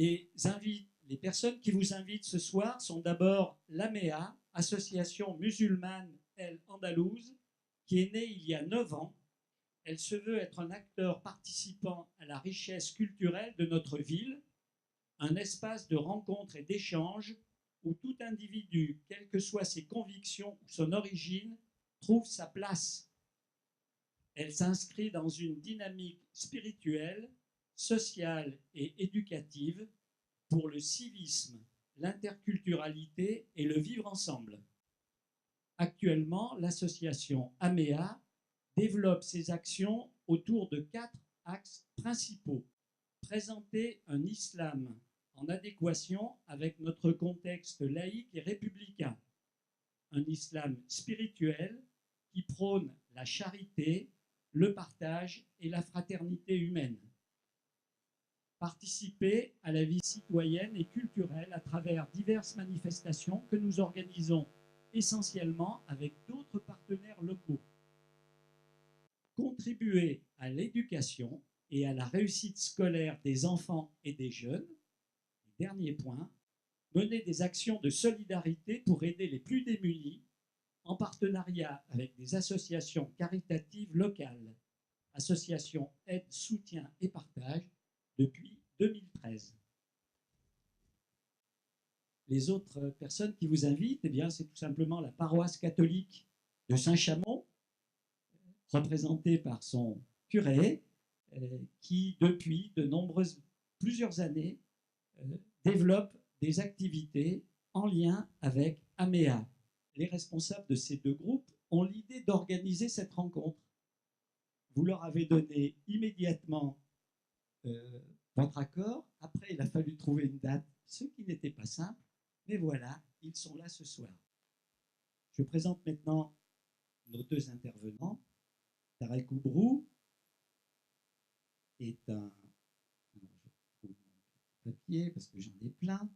Les personnes qui vous invitent ce soir sont d'abord l'AMEA, Association musulmane El Andalouse, qui est née il y a 9 ans. Elle se veut être un acteur participant à la richesse culturelle de notre ville, un espace de rencontre et d'échange où tout individu, quelles que soient ses convictions ou son origine, trouve sa place. Elle s'inscrit dans une dynamique spirituelle, sociale et éducative pour le civisme, l'interculturalité et le vivre ensemble. Actuellement, l'association AMEA développe ses actions autour de 4 axes principaux. Présenter un islam en adéquation avec notre contexte laïque et républicain. Un islam spirituel qui prône la charité, le partage et la fraternité humaine. Participer à la vie citoyenne et culturelle à travers diverses manifestations que nous organisons essentiellement avec d'autres partenaires locaux. Contribuer à l'éducation et à la réussite scolaire des enfants et des jeunes. Dernier point, mener des actions de solidarité pour aider les plus démunis en partenariat avec des associations caritatives locales, associations Aide, Soutien et Partage, depuis 2013. Les autres personnes qui vous invitent, eh bien, c'est tout simplement la paroisse catholique de Saint-Chamond, représentée par son curé, qui, depuis plusieurs années, développe des activités en lien avec AMEA. Les responsables de ces 2 groupes ont l'idée d'organiser cette rencontre. Vous leur avez donné immédiatement votre accord. Après, il a fallu trouver une date, ce qui n'était pas simple, mais voilà, ils sont là ce soir. Je présente maintenant nos 2 intervenants. Tarek Oubrou est un... Alors, je trouve mon papier parce que j'en ai plein.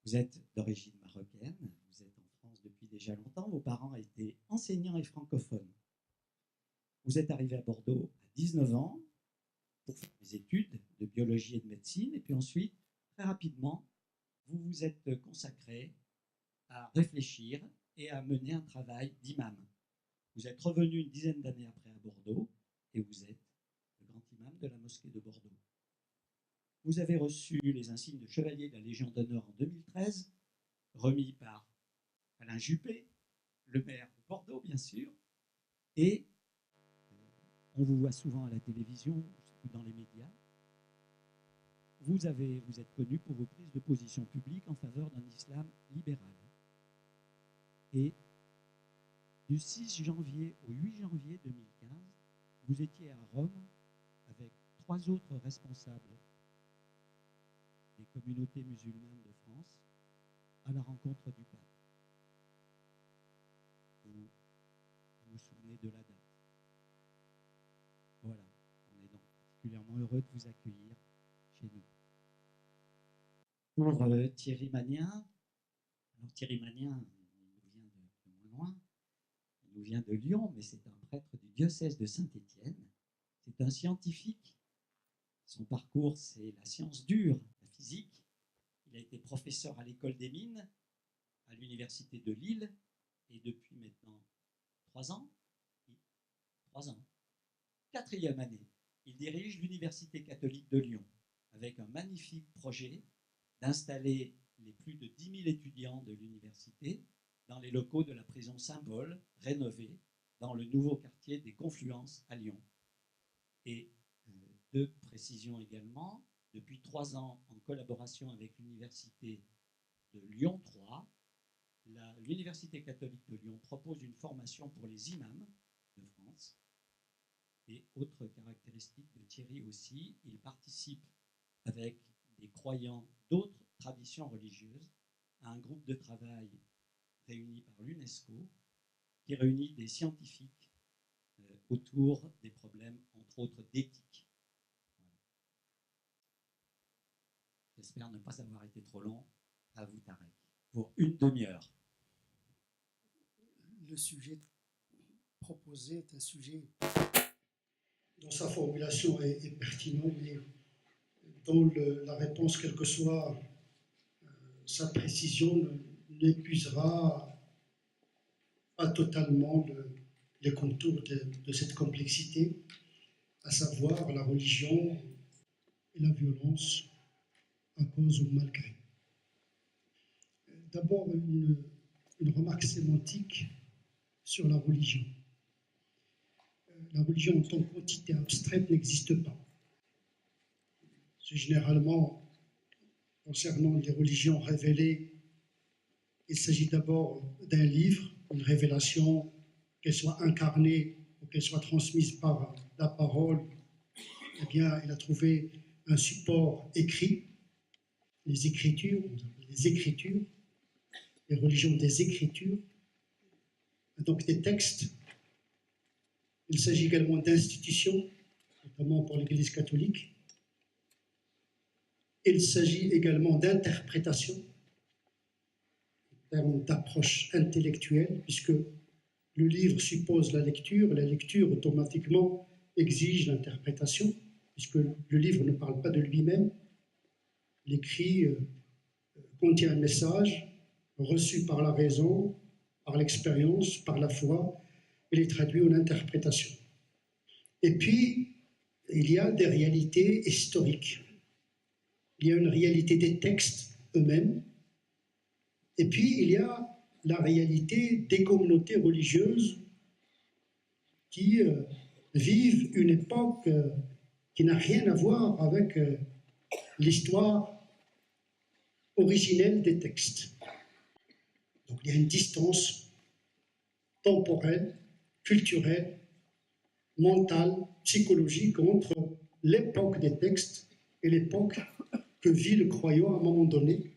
Vous êtes d'origine marocaine, vous êtes en France depuis déjà longtemps, vos parents étaient enseignants et francophones. Vous êtes arrivé à Bordeaux à 19 ans pour faire des études de biologie et de médecine, et puis ensuite, très rapidement, vous vous êtes consacré à réfléchir et à mener un travail d'imam. Vous êtes revenu une dizaine d'années après à Bordeaux, et vous êtes le grand imam de la mosquée de Bordeaux. Vous avez reçu les insignes de chevalier de la Légion d'honneur en 2013, remis par Alain Juppé, le maire de Bordeaux, bien sûr, et on vous voit souvent à la télévision ou dans les médias. Vous êtes connu pour vos prises de position publiques en faveur d'un islam libéral. Et du 6 janvier au 8 janvier 2015, vous étiez à Rome avec 3 autres responsables des communautés musulmanes de France à la rencontre du pape. Vous vous souvenez de la date. Voilà, on est donc particulièrement heureux de vous accueillir chez nous. Pour Thierry Magnin, alors Thierry Magnin, il nous vient de moins loin, il nous vient de Lyon, mais c'est un prêtre du diocèse de Saint-Étienne. C'est un scientifique. Son parcours, c'est la science dure, la physique. Il a été professeur à l'école des mines, à l'université de Lille, et depuis maintenant 3 ans, 4e année, il dirige l'Université catholique de Lyon, avec un magnifique projet d'installer les plus de 10 000 étudiants de l'université dans les locaux de la prison Saint-Paul, rénovés dans le nouveau quartier des Confluences à Lyon. Et de précision également, depuis 3 ans, en collaboration avec l'université de Lyon 3, l'Université catholique de Lyon propose une formation pour les imams de France. Et autre caractéristique de Thierry aussi, il participe avec des croyants d'autres traditions religieuses à un groupe de travail réuni par l'UNESCO qui réunit des scientifiques autour des problèmes, entre autres, d'éthique. Voilà. J'espère ne pas avoir été trop long. À vous, Tarek, pour une demi-heure. Le sujet proposé est un sujet dans sa formulation est pertinent, mais dans la réponse, quelle que soit sa précision, n'épuisera pas totalement les contours de cette complexité, à savoir la religion et la violence à cause ou malgré. D'abord, une remarque sémantique sur la religion. La religion en tant qu'entité abstraite n'existe pas. C'est généralement, concernant les religions révélées, il s'agit d'abord d'un livre, une révélation, qu'elle soit incarnée ou qu'elle soit transmise par la parole. Eh bien, il a trouvé un support écrit, les Écritures, les religions des Écritures, donc des textes. Il s'agit également d'institutions, notamment pour l'Église catholique. Il s'agit également d'interprétation, en termes d'approche intellectuelle, puisque le livre suppose la lecture automatiquement exige l'interprétation, puisque le livre ne parle pas de lui-même. L'écrit contient un message reçu par la raison, par l'expérience, par la foi, et les traduit en interprétation. Et puis, il y a des réalités historiques. Il y a une réalité des textes eux-mêmes, et puis il y a la réalité des communautés religieuses qui vivent une époque qui n'a rien à voir avec l'histoire originelle des textes. Donc il y a une distance temporelle, culturelle, mentale, psychologique entre l'époque des textes et l'époque que vit le croyant à un moment donné,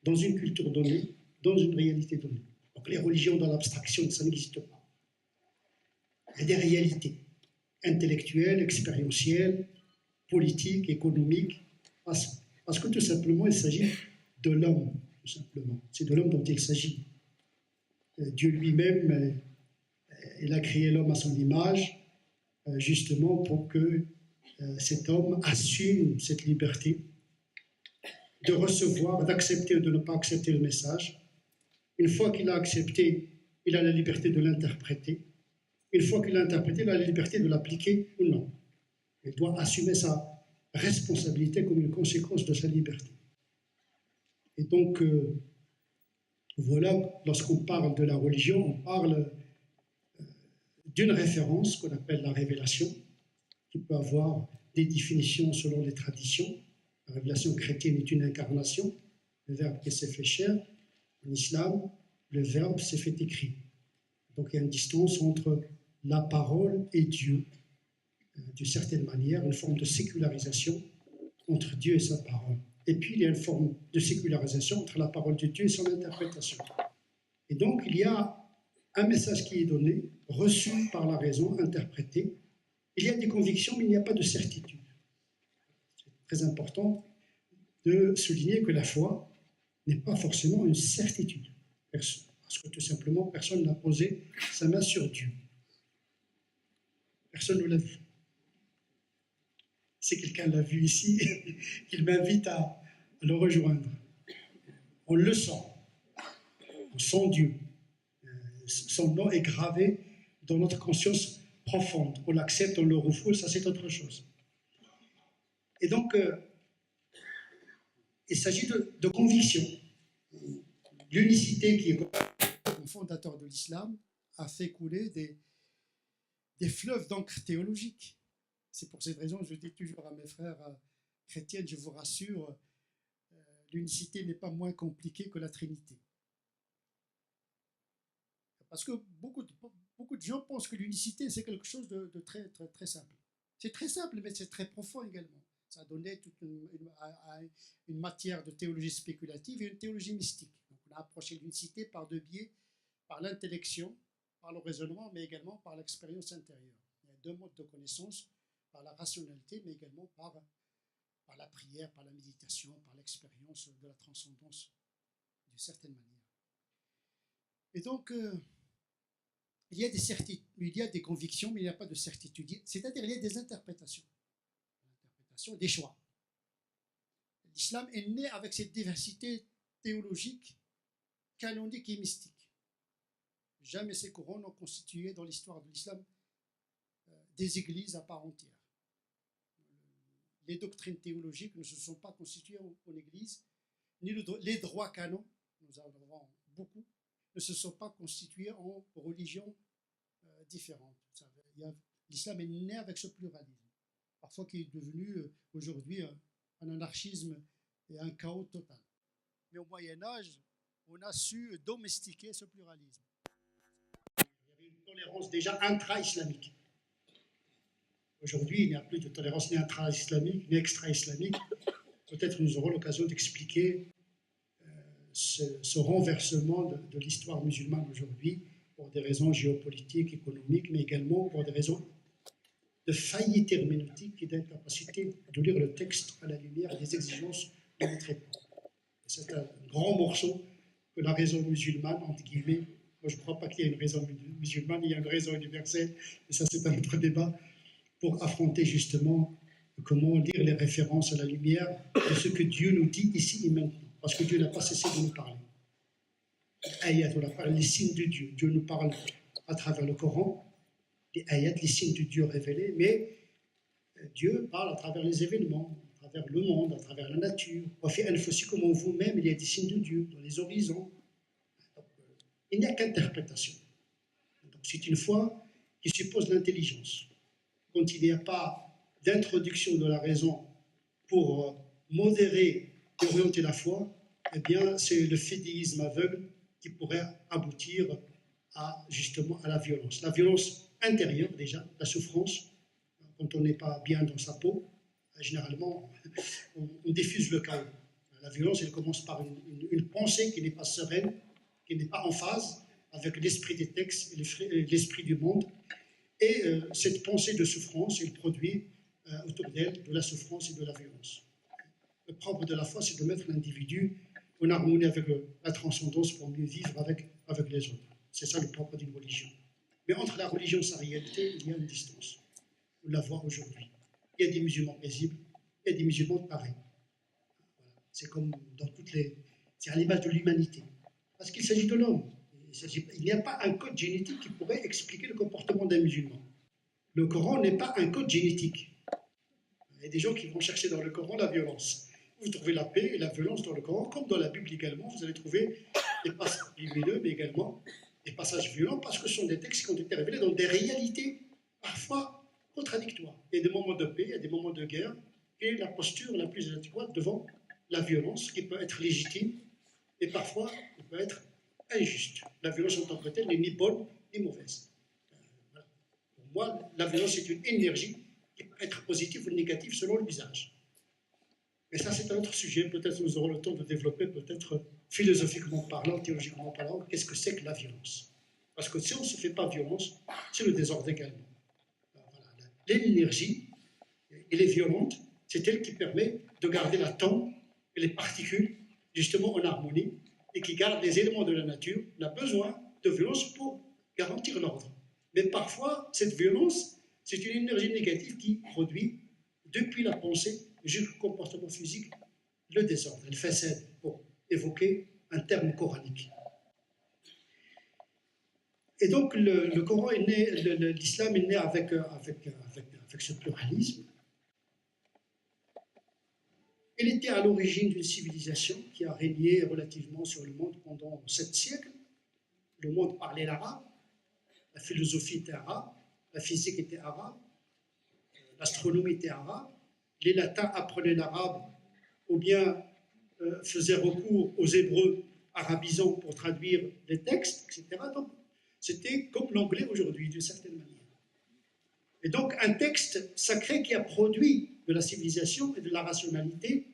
dans une culture donnée, dans une réalité donnée. Donc les religions dans l'abstraction, ça n'existe pas. Il y a des réalités intellectuelles, expérientielles, politiques, économiques, parce que tout simplement, il s'agit de l'homme, tout simplement. C'est de l'homme dont il s'agit. Dieu lui-même, il a créé l'homme à son image, justement pour que cet homme assume cette liberté de recevoir, d'accepter ou de ne pas accepter le message. Une fois qu'il a accepté, il a la liberté de l'interpréter. Une fois qu'il l'a interprété, il a la liberté de l'appliquer ou non. Il doit assumer sa responsabilité comme une conséquence de sa liberté. Et donc, voilà, lorsqu'on parle de la religion, on parle d'une référence qu'on appelle la révélation, qui peut avoir des définitions selon les traditions. La révélation chrétienne est une incarnation, le Verbe qui s'est fait chair. En islam, le Verbe s'est fait écrit. Donc il y a une distance entre la parole et Dieu, d'une certaine manière, une forme de sécularisation entre Dieu et sa parole. Et puis il y a une forme de sécularisation entre la parole de Dieu et son interprétation. Et donc il y a un message qui est donné, reçu par la raison, interprété. Il y a des convictions, mais il n'y a pas de certitude. C'est très important de souligner que la foi n'est pas forcément une certitude, parce que tout simplement, personne n'a posé sa main sur Dieu. Personne ne l'a vu. Si quelqu'un l'a vu ici, qu'il m'invite à le rejoindre. On le sent. On sent Dieu. Son nom est gravé dans notre conscience profonde. On l'accepte, on le refoule, ça c'est autre chose. Et donc, il s'agit de conviction. L'unicité qui est le fondateur de l'islam a fait couler des fleuves d'encre théologique. C'est pour cette raison que je dis toujours à mes frères chrétiens, je vous rassure, l'unicité n'est pas moins compliquée que la Trinité. Parce que beaucoup de gens pensent que l'unicité, c'est quelque chose de très, très, très simple. C'est très simple, mais c'est très profond également. Ça a donné toute une matière de théologie spéculative et une théologie mystique. Donc on a approché l'unicité par deux biais, par l'intellection, par le raisonnement, mais également par l'expérience intérieure. Il y a deux modes de connaissance, par la rationalité, mais également par la prière, par la méditation, par l'expérience de la transcendance, d'une certaine manière. Et donc, il y a des certitudes, il y a des convictions, mais il n'y a pas de certitude. C'est-à-dire il y a des interprétations, des choix. L'islam est né avec cette diversité théologique, canonique et mystique. Jamais ces courants n'ont constitué dans l'histoire de l'islam des églises à part entière. Les doctrines théologiques ne se sont pas constituées en église, ni les droits canons, nous en avons beaucoup, ne se sont pas constitués en religions différentes. L'islam est né avec ce pluralisme, parfois qui est devenu aujourd'hui un anarchisme et un chaos total. Mais au Moyen-Âge, on a su domestiquer ce pluralisme. Il y avait une tolérance déjà intra-islamique. Aujourd'hui, il n'y a plus de tolérance ni intra-islamique ni extra-islamique. Peut-être nous aurons l'occasion d'expliquer ce renversement de l'histoire musulmane aujourd'hui pour des raisons géopolitiques, économiques, mais également pour des raisons de faillite herméneutique et d'incapacité de lire le texte à la lumière des exigences de notre époque. C'est un grand morceau que la raison musulmane, entre guillemets, moi je ne crois pas qu'il y ait une raison musulmane, il y a une raison universelle, et ça c'est un autre débat, pour affronter justement comment lire les références à la lumière de ce que Dieu nous dit ici et maintenant. Parce que Dieu n'a pas cessé de nous parler. Ayat, on parle les signes de Dieu. Dieu nous parle à travers le Coran, les ayats, les signes de Dieu révélés, mais Dieu parle à travers les événements, à travers le monde, à travers la nature. Comme en vous-même, il y a des signes de Dieu dans les horizons. Donc, il n'y a qu'interprétation. Donc, c'est une foi qui suppose l'intelligence. Quand il n'y a pas d'introduction de la raison pour modérer et orienter la foi, eh bien, c'est le fidéisme aveugle qui pourrait aboutir justement à la violence. La violence intérieure, déjà, la souffrance, quand on n'est pas bien dans sa peau, généralement, on diffuse le chaos. La violence, elle commence par une pensée qui n'est pas sereine, qui n'est pas en phase avec l'esprit des textes et l'esprit du monde. Et cette pensée de souffrance, elle produit autour d'elle de la souffrance et de la violence. Le propre de la foi, c'est de mettre l'individu en harmonie avec la transcendance pour mieux vivre avec les autres. C'est ça le propre d'une religion. Mais entre la religion et sa réalité, il y a une distance. On la voit aujourd'hui. Il y a des musulmans paisibles, il y a des musulmans de pareil. Voilà. C'est comme dans toutes les... C'est à l'image de l'humanité. Parce qu'il s'agit de l'homme. Il n'y a pas un code génétique qui pourrait expliquer le comportement d'un musulman. Le Coran n'est pas un code génétique. Il y a des gens qui vont chercher dans le Coran la violence. Vous trouvez la paix et la violence dans le Coran, comme dans la Bible également. Vous allez trouver des passages lumineux, mais également des passages violents, parce que ce sont des textes qui ont été révélés dans des réalités parfois contradictoires. Il y a des moments de paix, il y a des moments de guerre, et la posture la plus adéquate devant la violence, qui peut être légitime, et parfois, il peut être injuste. La violence en tant que telle n'est ni bonne ni mauvaise. Voilà. Pour moi, la violence est une énergie qui peut être positive ou négative selon le visage. Mais ça, c'est un autre sujet. Peut-être nous aurons le temps de développer, peut-être philosophiquement parlant, théologiquement parlant, qu'est-ce que c'est que la violence. Parce que si on ne se fait pas violence, c'est le désordre également. Voilà. L'énergie, elle est violente, c'est elle qui permet de garder l'atome et les particules justement en harmonie, et qui garde les éléments de la nature. On a besoin de violence pour garantir l'ordre. Mais parfois, cette violence, c'est une énergie négative qui produit, depuis la pensée jusqu'au comportement physique, le désordre. Elle fait pour évoquer un terme coranique. Et donc, le Coran est né, l'islam est né avec ce pluralisme. Elle était à l'origine d'une civilisation qui a régné relativement sur le monde pendant 7 siècles. Le monde parlait l'arabe, la philosophie était arabe, la physique était arabe, l'astronomie était arabe, les latins apprenaient l'arabe ou bien faisaient recours aux hébreux arabisants pour traduire les textes, etc. Donc, c'était comme l'anglais aujourd'hui, d'une certaine manière. Et donc, un texte sacré qui a produit de la civilisation et de la rationalité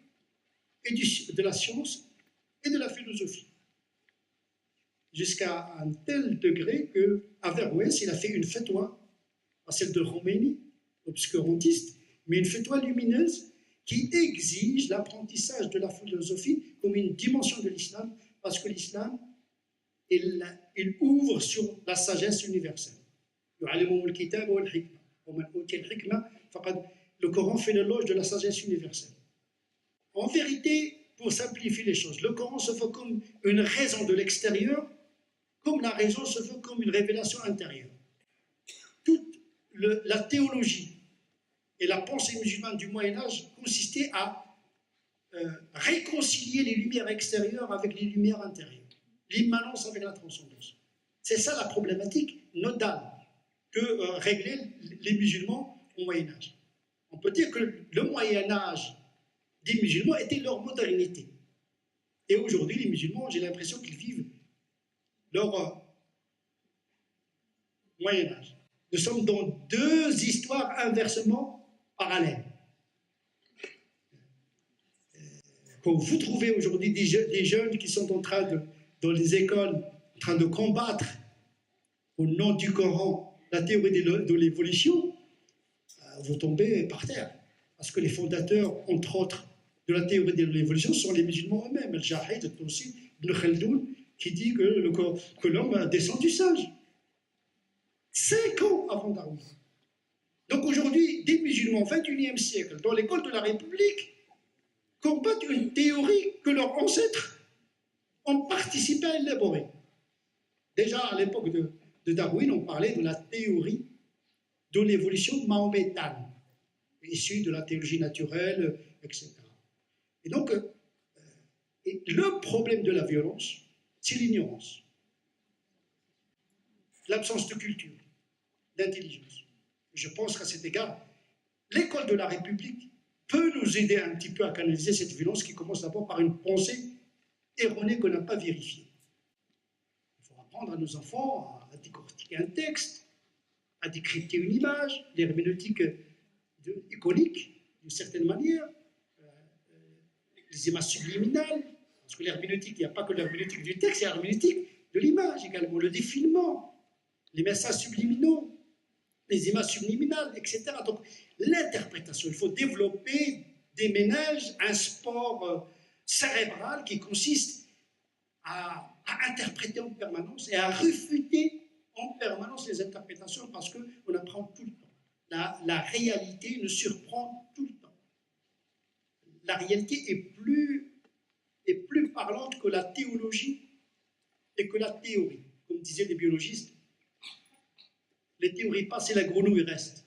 et de la science et de la philosophie. Jusqu'à un tel degré qu'Averroès, il a fait une fatwa, pas celle de Khomeini, obscurantiste, mais une fatwa lumineuse qui exige l'apprentissage de la philosophie comme une dimension de l'islam, parce que l'islam il ouvre sur la sagesse universelle. Le Coran fait l'éloge de la sagesse universelle. En vérité, pour simplifier les choses, le Coran se veut comme une raison de l'extérieur, comme la raison se veut comme une révélation intérieure. Toute la théologie et la pensée musulmane du Moyen-Âge consistaient à réconcilier les lumières extérieures avec les lumières intérieures, l'immanence avec la transcendance. C'est ça la problématique nodale que réglaient les musulmans au Moyen-Âge. On peut dire que le Moyen-Âge des musulmans était leur modernité. Et aujourd'hui, les musulmans, j'ai l'impression qu'ils vivent leur Moyen-Âge. Nous sommes dans deux histoires inversement parallèles. Quand vous trouvez aujourd'hui des jeunes qui sont en train dans les écoles, en train de combattre au nom du Coran la théorie de l'évolution, vous tombez par terre. Parce que les fondateurs, entre autres, de la théorie de l'évolution sont les musulmans eux-mêmes. Al-Jahid, al-Tunsi, Ibn Khaldoun, qui dit que l'homme descend du singe. 5 ans avant Darwin. Donc aujourd'hui, des musulmans au XXIe siècle, dans l'école de la République, combattent une théorie que leurs ancêtres ont participé à élaborer. Déjà à l'époque de Darwin, on parlait de la théorie de l'évolution mahométane, issue de la théologie naturelle, etc. Et donc, le problème de la violence, c'est l'ignorance, l'absence de culture, d'intelligence. Je pense qu'à cet égard, l'école de la République peut nous aider un petit peu à canaliser cette violence qui commence d'abord par une pensée erronée qu'on n'a pas vérifiée. Il faut apprendre à nos enfants à décortiquer un texte, à décrypter une image, l'herméneutique iconique, d'une certaine manière, les images subliminales, parce que l'herméneutique, il n'y a pas que l'herméneutique du texte, il y a l'herméneutique de l'image également, le défilement, les messages subliminaux, les images subliminales, etc. Donc, l'interprétation, il faut développer des ménages, un sport cérébral qui consiste à interpréter en permanence et à refuter en permanence les interprétations parce qu'on apprend tout le temps. La réalité nous surprend tout le temps. La réalité est plus parlante que la théologie et que la théorie. Comme disaient les biologistes, les théories passent et la grenouille reste.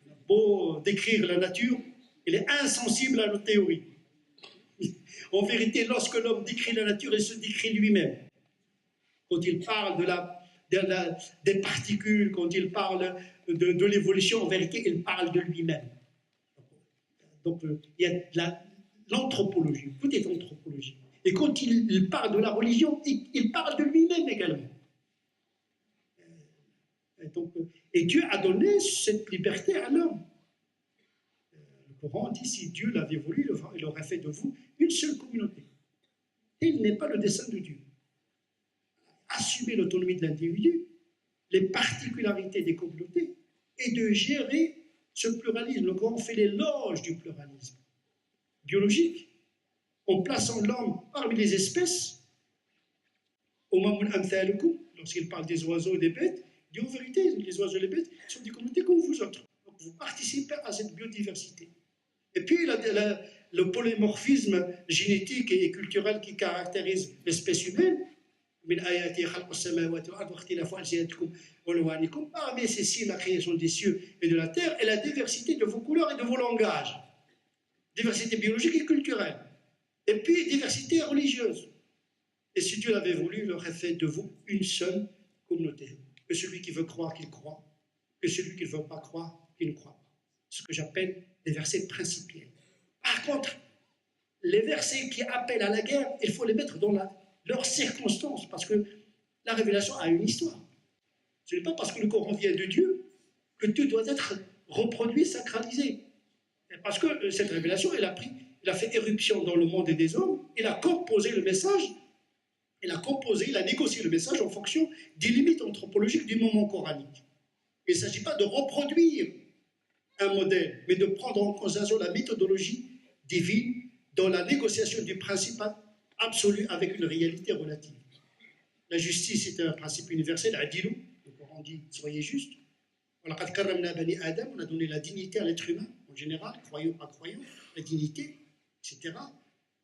On a beau décrire la nature, elle est insensible à nos théories. En vérité, lorsque l'homme décrit la nature, il se décrit lui-même. Quand il parle des particules, quand il parle de l'évolution, en vérité, il parle de lui-même. Donc, il y a l'anthropologie, tout est anthropologie. Et quand il parle de la religion, il parle de lui-même également. Et Dieu a donné cette liberté à l'homme. Le Coran dit, si Dieu l'avait voulu, il aurait fait de vous une seule communauté. Tel n'est pas le dessein de Dieu. Assumer l'autonomie de l'individu, les particularités des communautés, et de gérer ce pluralisme. Le Coran fait l'éloge du pluralisme biologique, en plaçant l'homme parmi les espèces, lorsqu'il parle des oiseaux et des bêtes, il dit en vérité, les oiseaux et les bêtes sont des communautés comme vous autres. Donc vous participez à cette biodiversité. Et puis le polymorphisme génétique et culturel qui caractérise l'espèce humaine, parmi ces signes, la création des cieux et de la terre et la diversité de vos couleurs et de vos langages. Diversité biologique et culturelle. Et puis diversité religieuse. Et si Dieu l'avait voulu, il aurait fait de vous une seule communauté. Que celui qui veut croire, qu'il croit. Que celui qui ne veut pas croire, qu'il ne croit pas. Ce que j'appelle des versets principiels. Par contre, les versets qui appellent à la guerre, il faut les mettre dans leurs circonstances, parce que la révélation a une histoire. Ce n'est pas parce que le Coran vient de Dieu que tout doit être reproduit, sacralisé. Parce que cette révélation, elle a fait éruption dans le monde des hommes, elle a composé le message, elle a négocié le message en fonction des limites anthropologiques du moment coranique. Il ne s'agit pas de reproduire un modèle, mais de prendre en considération la méthodologie divine dans la négociation du principe absolu avec une réalité relative. la justice est un principe universel, adilu, le Coran dit soyez juste. On a donné la dignité à l'être humain, en général, croyant, pas croyant, la dignité, etc.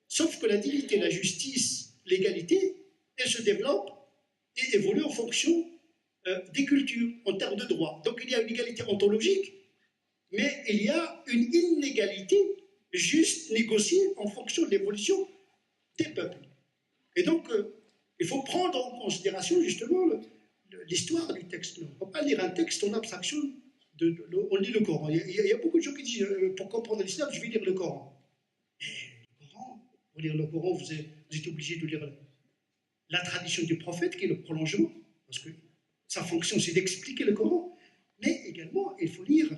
Sauf que la dignité, la justice, l'égalité, elle se développe et évolue en fonction des cultures, en termes de droit. Donc il y a une égalité ontologique, mais il y a une inégalité juste négociée en fonction de l'évolution des peuples. Et donc, il faut prendre en considération justement l'histoire du texte. On ne peut pas lire un texte en abstraction, on lit le Coran. Il y a beaucoup de gens qui disent, pour comprendre l'islam, je vais lire le Coran. Mais le Coran, pour lire le Coran, vous êtes obligé de lire la tradition du prophète, qui est le prolongement, parce que sa fonction, c'est d'expliquer le Coran. Mais également, il faut lire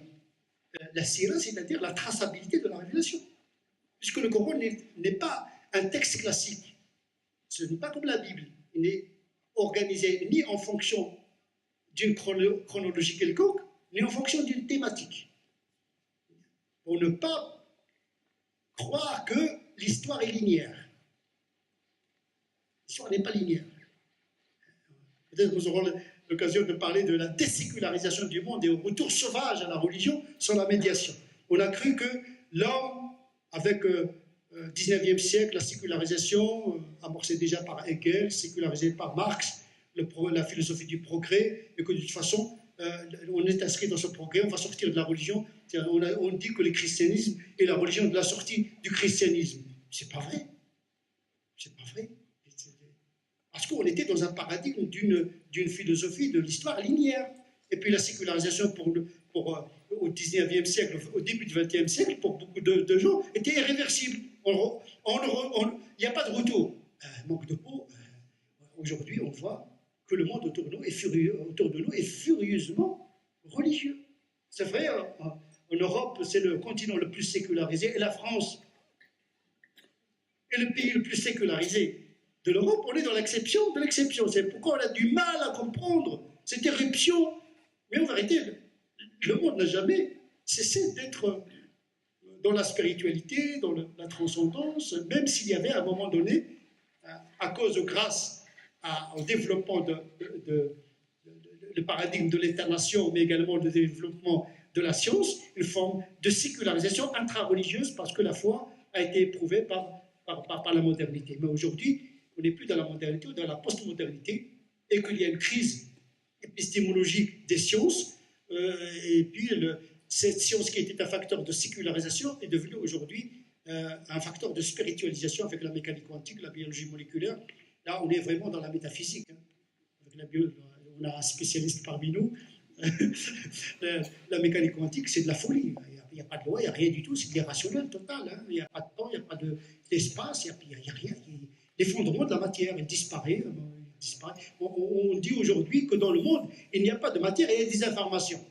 la sira, c'est-à-dire la traçabilité de la révélation. Puisque le Coran n'est pas un texte classique. Ce n'est pas comme la Bible. Il n'est organisé ni en fonction d'une chronologie quelconque, ni en fonction d'une thématique. Pour ne pas croire que l'histoire est linéaire. L'histoire n'est pas linéaire. Peut-être que nous aurons l'occasion de parler de la désécularisation du monde et au retour sauvage à la religion sans la médiation. On a cru que l'homme, avec 19e siècle, la sécularisation, amorcée déjà par Hegel, sécularisée par Marx, la philosophie du progrès, et que de toute façon, on est inscrit dans ce progrès, on va sortir de la religion. On dit que le christianisme est la religion de la sortie du christianisme. C'est pas vrai. C'est pas vrai. Parce qu'on était dans un paradigme d'une philosophie de l'histoire linéaire. Et puis la sécularisation au 19e siècle, au début du 20e siècle, pour beaucoup de gens, était irréversible. Il n'y a pas de retour. Manque de peau. Aujourd'hui, on voit que le monde autour de nous est furieusement religieux. C'est vrai, en Europe, c'est le continent le plus sécularisé, et la France est le pays le plus sécularisé de l'Europe. On est dans l'exception de l'exception. C'est pourquoi on a du mal à comprendre cette éruption. Mais en vérité, le monde n'a jamais cessé d'être dans la spiritualité, dans la transcendance, même s'il y avait à un moment donné, grâce au développement le paradigme de l'État-nation, mais également le développement de la science, une forme de sécularisation intra-religieuse, parce que la foi a été éprouvée par la modernité. Mais aujourd'hui, on n'est plus dans la modernité, ou dans la post-modernité, et qu'il y a une crise épistémologique des sciences, et puis cette science qui était un facteur de sécularisation est devenue aujourd'hui un facteur de spiritualisation avec la mécanique quantique, la biologie moléculaire. Là, on est vraiment dans la métaphysique. Avec on a un spécialiste parmi nous. La mécanique quantique, c'est de la folie. Il n'y a pas de loi, il n'y a rien du tout, c'est de l'irrationnel total. Hein. Il n'y a pas de temps, il n'y a pas d'espace, il n'y a rien. L'effondrement de la matière, elle disparaît. On dit aujourd'hui que dans le monde, il n'y a pas de matière, il y a des informations.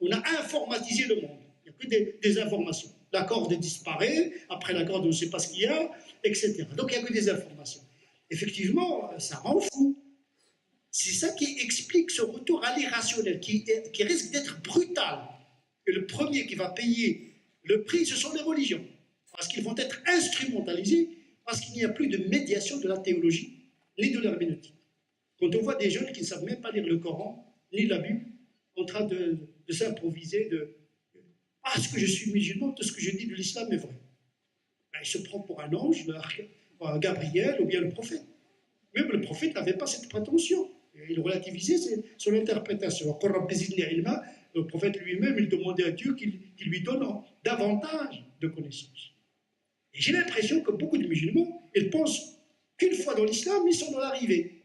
On a informatisé le monde. Il n'y a que des informations. La corde disparaît, après la corde, on ne sait pas ce qu'il y a, etc. Donc il n'y a que des informations. Effectivement, ça rend fou. C'est ça qui explique ce retour à l'irrationnel, qui risque d'être brutal. Et le premier qui va payer le prix, ce sont les religions. Parce qu'ils vont être instrumentalisés, parce qu'il n'y a plus de médiation de la théologie, ni de l'herméneutique. Quand on voit des jeunes qui ne savent même pas lire le Coran, ni la Bible, en train de s'improviser, parce que je suis musulman, tout ce que je dis de l'islam est vrai. Ben, il se prend pour un ange, Gabriel, ou bien le prophète. Même le prophète n'avait pas cette prétention. Il relativisait son interprétation. Le prophète lui-même, il demandait à Dieu qu'il lui donne davantage de connaissances. Et j'ai l'impression que beaucoup de musulmans, ils pensent qu'une fois dans l'islam, ils sont dans l'arrivée.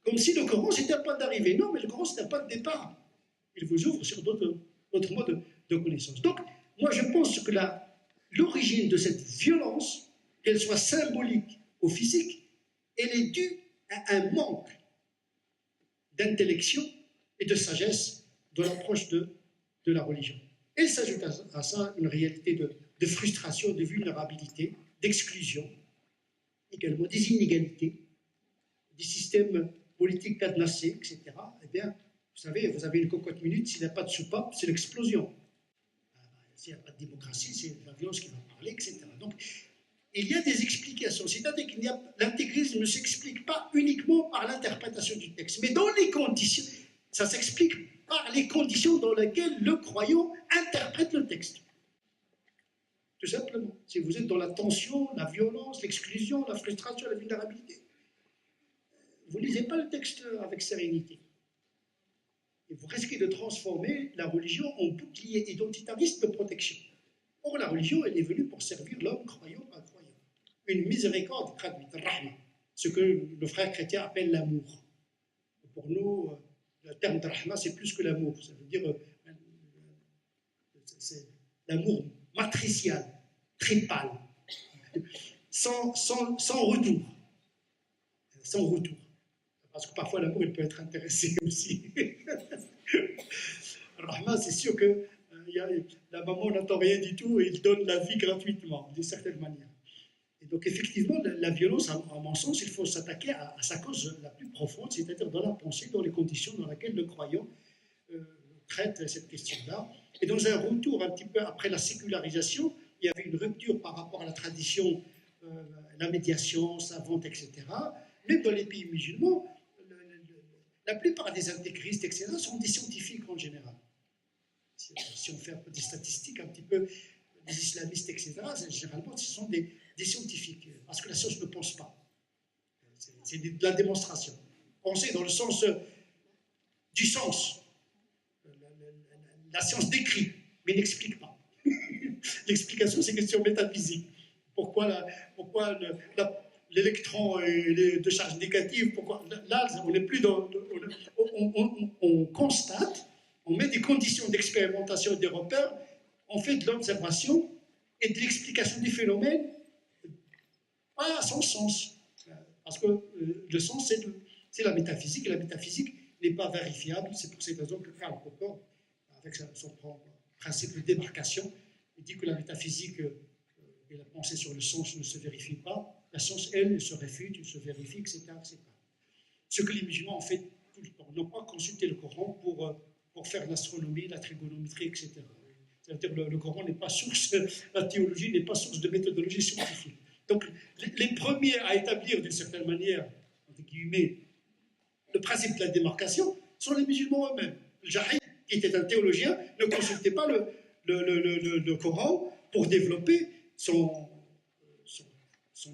Comme si le Coran, c'était un point d'arrivée. Non, mais le Coran, c'est un point de départ. Il vous ouvre sur d'autres modes de connaissance. Donc, moi, je pense que l'origine de cette violence, qu'elle soit symbolique ou physique, elle est due à un manque d'intellection et de sagesse dans l'approche de la religion. Et s'ajoute à ça une réalité de frustration, de vulnérabilité, d'exclusion, également des inégalités, des systèmes politiques cadenassés, etc. Eh bien, vous savez, vous avez une cocotte minute, s'il n'y a pas de soupape, c'est l'explosion. S'il n'y a pas de démocratie, c'est la violence qui va parler, etc. Donc, il y a des explications. C'est-à-dire que l'intégrisme ne s'explique pas uniquement par l'interprétation du texte, mais dans les conditions, ça s'explique par les conditions dans lesquelles le croyant interprète le texte. Tout simplement. Si vous êtes dans la tension, la violence, l'exclusion, la frustration, la vulnérabilité, vous ne lisez pas le texte avec sérénité. Et vous risquez de transformer la religion en bouclier identitariste de protection. Or, la religion, elle est venue pour servir l'homme croyant ou incroyant. Une miséricorde traduite, rahma, ce que le frère chrétien appelle l'amour. Pour nous, le terme de rahma, c'est plus que l'amour. Ça veut dire c'est l'amour matricial, tripal, sans retour. Sans retour. Parce que parfois, l'amour, il peut être intéressé aussi. Rahma, c'est sûr que la maman n'attend rien du tout et il donne la vie gratuitement, d'une certaine manière. Et donc, effectivement, la violence, à mon sens, il faut s'attaquer à sa cause la plus profonde, c'est-à-dire dans la pensée, dans les conditions dans lesquelles le croyant traite cette question-là. Et dans un retour un petit peu après la sécularisation, il y avait une rupture par rapport à la tradition, la médiation savante, etc. Même dans les pays musulmans, la plupart des intégristes, etc., sont des scientifiques en général. Si on fait un peu des statistiques, un petit peu, les islamistes, etc., généralement, ce sont des scientifiques, parce que la science ne pense pas. C'est de la démonstration. Penser dans le sens du sens. La science décrit, mais n'explique pas. L'explication, c'est une question métaphysique. Pourquoi l'électron est de charge négative? Pourquoi, là, on n'est plus dans... On constate, on met des conditions d'expérimentation et des repères, on fait de l'observation et de l'explication des phénomènes à son sens. Parce que le sens, c'est la métaphysique, et la métaphysique n'est pas vérifiable. C'est pour cette raison que Karl Popper, avec son principe de démarcation, il dit que la métaphysique et la pensée sur le sens ne se vérifient pas. La science, elle, se réfute, se vérifie, etc., etc. Ce que les musulmans ont fait tout le temps, n'ont pas consulté le Coran pour faire l'astronomie, la trigonométrie, etc. C'est-à-dire que le Coran n'est pas source, la théologie n'est pas source de méthodologie scientifique. Donc, les premiers à établir d'une certaine manière, entre guillemets, le principe de la démarcation sont les musulmans eux-mêmes. Jahid, qui était un théologien, ne consultait pas le Coran pour développer son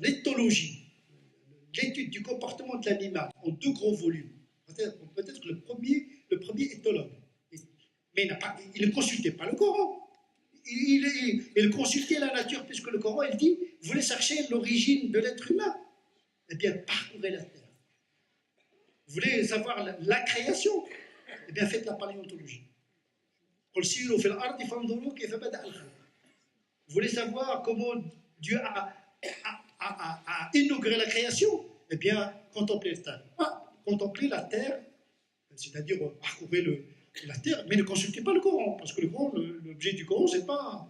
éthologie, l'étude du comportement de l'animal, en 2 gros volumes. Peut-être le premier éthologue. Mais il ne consultait pas le Coran. Il consultait la nature, puisque le Coran, il dit, vous voulez chercher l'origine de l'être humain? Eh bien, parcourez la terre. Vous voulez savoir la création? Eh bien, faites la paléontologie. Vous voulez savoir comment Dieu a inauguré la création? Eh bien, contemplez la terre. Contemplez la terre, c'est-à-dire parcourir la terre, mais ne consultez pas le Coran, parce que le Coran, l'objet du Coran, c'est pas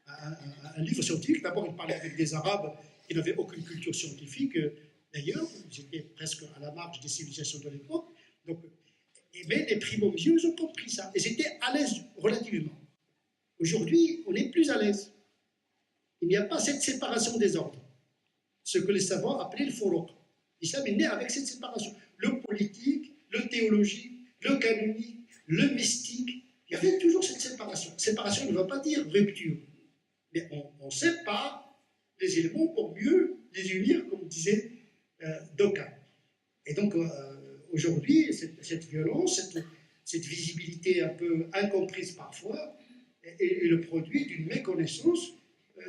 un livre scientifique. D'abord, il parlait avec des Arabes qui n'avaient aucune culture scientifique. D'ailleurs, ils étaient presque à la marge des civilisations de l'époque. Mais les primo-musulmans, ils ont compris ça. Et ils étaient à l'aise relativement. Aujourd'hui, on est plus à l'aise. Il n'y a pas cette séparation des ordres. Ce que les savants appelaient le furuq. L'islam est né avec cette séparation. Le politique, le théologique, le canonique, le mystique. Il y avait toujours cette séparation. Séparation ne veut pas dire rupture. Mais on sépare les éléments pour mieux les unir, comme disait Doka. Et donc, aujourd'hui, cette violence, cette visibilité un peu incomprise parfois, est le produit d'une méconnaissance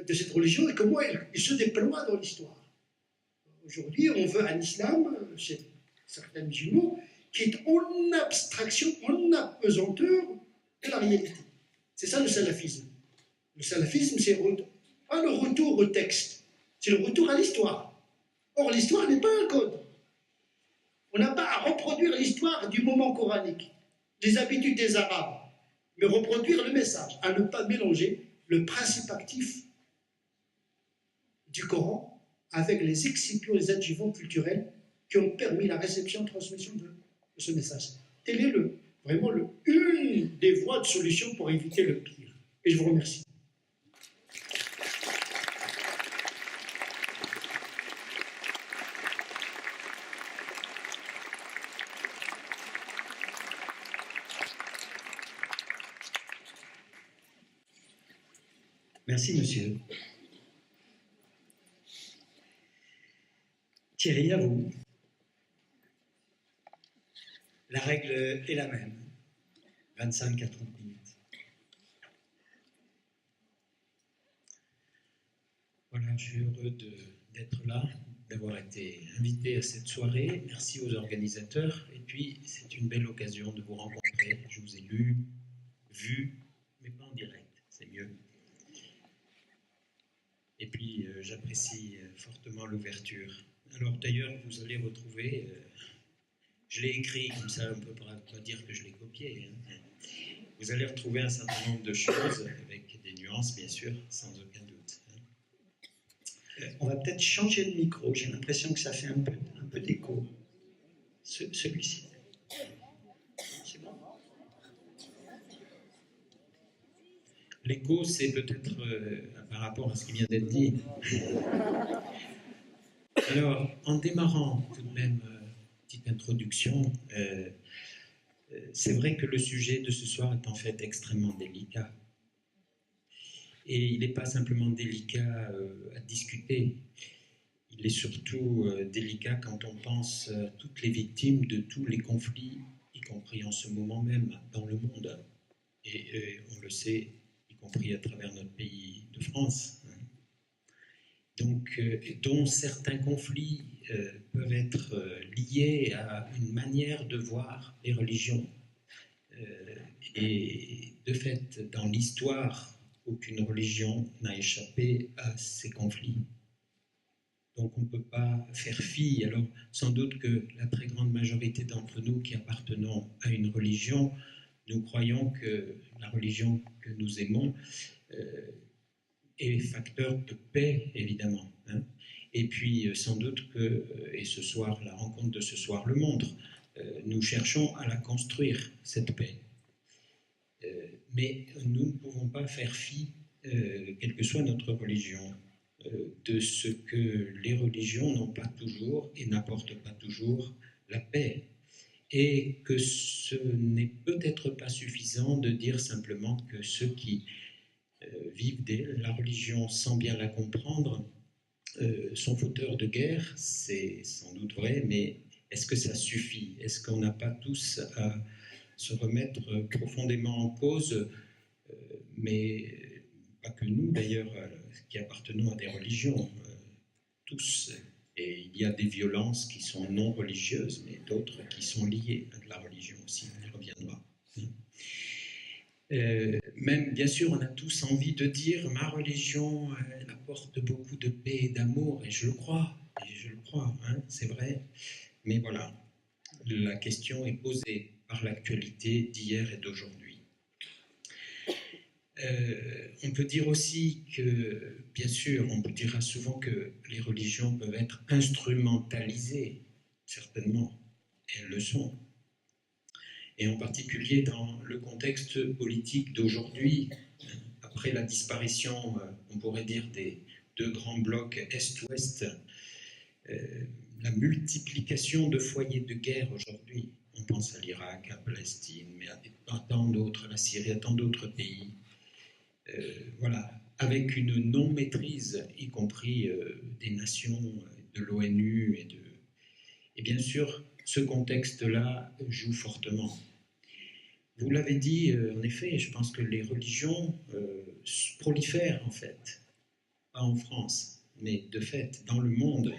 de cette religion et comment elle se déploie dans l'histoire. Aujourd'hui, on veut un islam, chez certains musulmans, qui est en abstraction, en apesanteur de la réalité. C'est ça le salafisme. Le salafisme, c'est pas le retour au texte, c'est le retour à l'histoire. Or, l'histoire n'est pas un code. On n'a pas à reproduire l'histoire du moment coranique, les habitudes des Arabes, mais reproduire le message, à ne pas mélanger le principe actif du Coran avec les excipients, les adjuvants culturels qui ont permis la réception et transmission de ce message. Telle est vraiment une des voies de solution pour éviter le pire. Et je vous remercie. Merci, monsieur. Thierry, à vous. La règle est la même. 25 à 30 minutes. Voilà, je suis heureux d'être là, d'avoir été invité à cette soirée. Merci aux organisateurs. Et puis, c'est une belle occasion de vous rencontrer. Je vous ai lu, vu, mais pas en direct, c'est mieux. Et puis, j'apprécie fortement l'ouverture. Alors, d'ailleurs, vous allez retrouver... je l'ai écrit, comme ça, on ne peut pas dire que je l'ai copié. Hein. Vous allez retrouver un certain nombre de choses, avec des nuances, bien sûr, sans aucun doute. On va peut-être changer de micro. J'ai l'impression que ça fait un peu d'écho. Celui-ci. C'est bon. L'écho, c'est peut-être par rapport à ce qui vient d'être dit. Alors, en démarrant tout de même, petite introduction, c'est vrai que le sujet de ce soir est en fait extrêmement délicat. Et il n'est pas simplement délicat à discuter, il est surtout délicat quand on pense à toutes les victimes de tous les conflits, y compris en ce moment même dans le monde. Et on le sait, y compris à travers notre pays de France. Donc, dont certains conflits peuvent être liés à une manière de voir les religions. Et de fait, dans l'histoire, aucune religion n'a échappé à ces conflits. Donc on ne peut pas faire fi. Alors sans doute que la très grande majorité d'entre nous qui appartenons à une religion, nous croyons que la religion que nous aimons est facteur de paix, évidemment. Hein. Et puis sans doute que, et ce soir, la rencontre de ce soir le montre, nous cherchons à la construire, cette paix. Mais nous ne pouvons pas faire fi, quelle que soit notre religion, de ce que les religions n'ont pas toujours et n'apportent pas toujours la paix. Et que ce n'est peut-être pas suffisant de dire simplement que ceux qui vivent la religion sans bien la comprendre sont fauteurs de guerre, c'est sans doute vrai, mais est-ce que ça suffit? Est-ce qu'on n'a pas tous à se remettre profondément en cause, mais pas que nous d'ailleurs, qui appartenons à des religions, tous, et il y a des violences qui sont non religieuses, mais d'autres qui sont liées à la religion aussi, on y reviendra. Même, bien sûr, on a tous envie de dire ma religion, elle apporte beaucoup de paix et d'amour, et je le crois, hein, c'est vrai, mais voilà, la question est posée par l'actualité d'hier et d'aujourd'hui. On peut dire aussi que, bien sûr, on dira souvent que les religions peuvent être instrumentalisées, certainement, et elles le sont. Et en particulier dans le contexte politique d'aujourd'hui, après la disparition, on pourrait dire, des deux grands blocs Est-Ouest, la multiplication de foyers de guerre aujourd'hui, on pense à l'Irak, à Palestine, mais à tant d'autres, à la Syrie, à tant d'autres pays, voilà, avec une non-maîtrise, y compris des nations, de l'ONU et bien sûr, ce contexte-là joue fortement. Vous l'avez dit, en effet, je pense que les religions prolifèrent en fait, pas en France, mais de fait, dans le monde.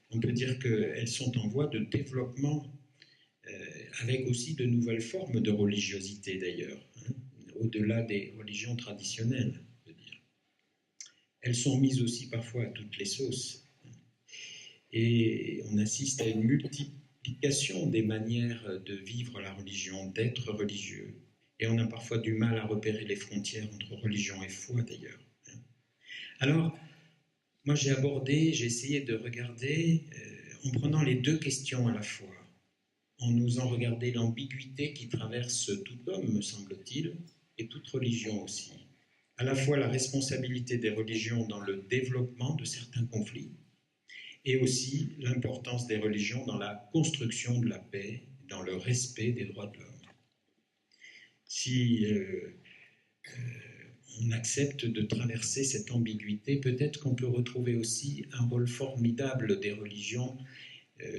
On peut dire qu'elles sont en voie de développement, avec aussi de nouvelles formes de religiosité d'ailleurs, hein, au-delà des religions traditionnelles. Elles sont mises aussi parfois à toutes les sauces. Et on assiste à une multiplication des manières de vivre la religion, d'être religieux. Et on a parfois du mal à repérer les frontières entre religion et foi, d'ailleurs. Alors, moi j'ai essayé de regarder, en prenant les deux questions à la fois, en osant regarder l'ambiguïté qui traverse tout homme, me semble-t-il, et toute religion aussi. À la fois la responsabilité des religions dans le développement de certains conflits, et aussi l'importance des religions dans la construction de la paix, dans le respect des droits de l'homme. Si on accepte de traverser cette ambiguïté. Peut-être qu'on peut retrouver aussi un rôle formidable des religions,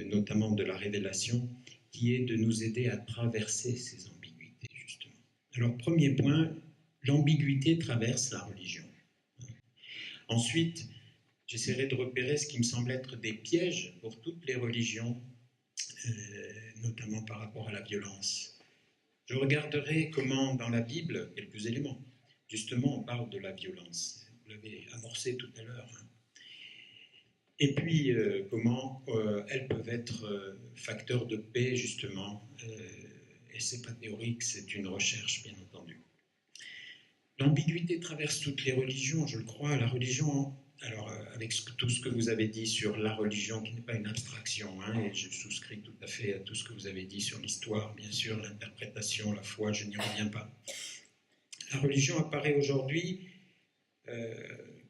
notamment de la révélation, qui est de nous aider à traverser ces ambiguïtés, justement. Alors, premier point, l'ambiguïté traverse la religion. Ensuite, j'essaierai de repérer ce qui me semble être des pièges pour toutes les religions, notamment par rapport à la violence. Je regarderai comment, dans la Bible, quelques éléments. Justement, on parle de la violence. Vous l'avez amorcé tout à l'heure. Et puis, comment elles peuvent être facteurs de paix, justement. Et ce n'est pas théorique, c'est une recherche, bien entendu. L'ambiguïté traverse toutes les religions, je le crois. La religion, alors avec tout ce que vous avez dit sur la religion, qui n'est pas une abstraction, hein, et je souscris tout à fait à tout ce que vous avez dit sur l'histoire, bien sûr, l'interprétation, la foi, je n'y reviens pas. La religion apparaît aujourd'hui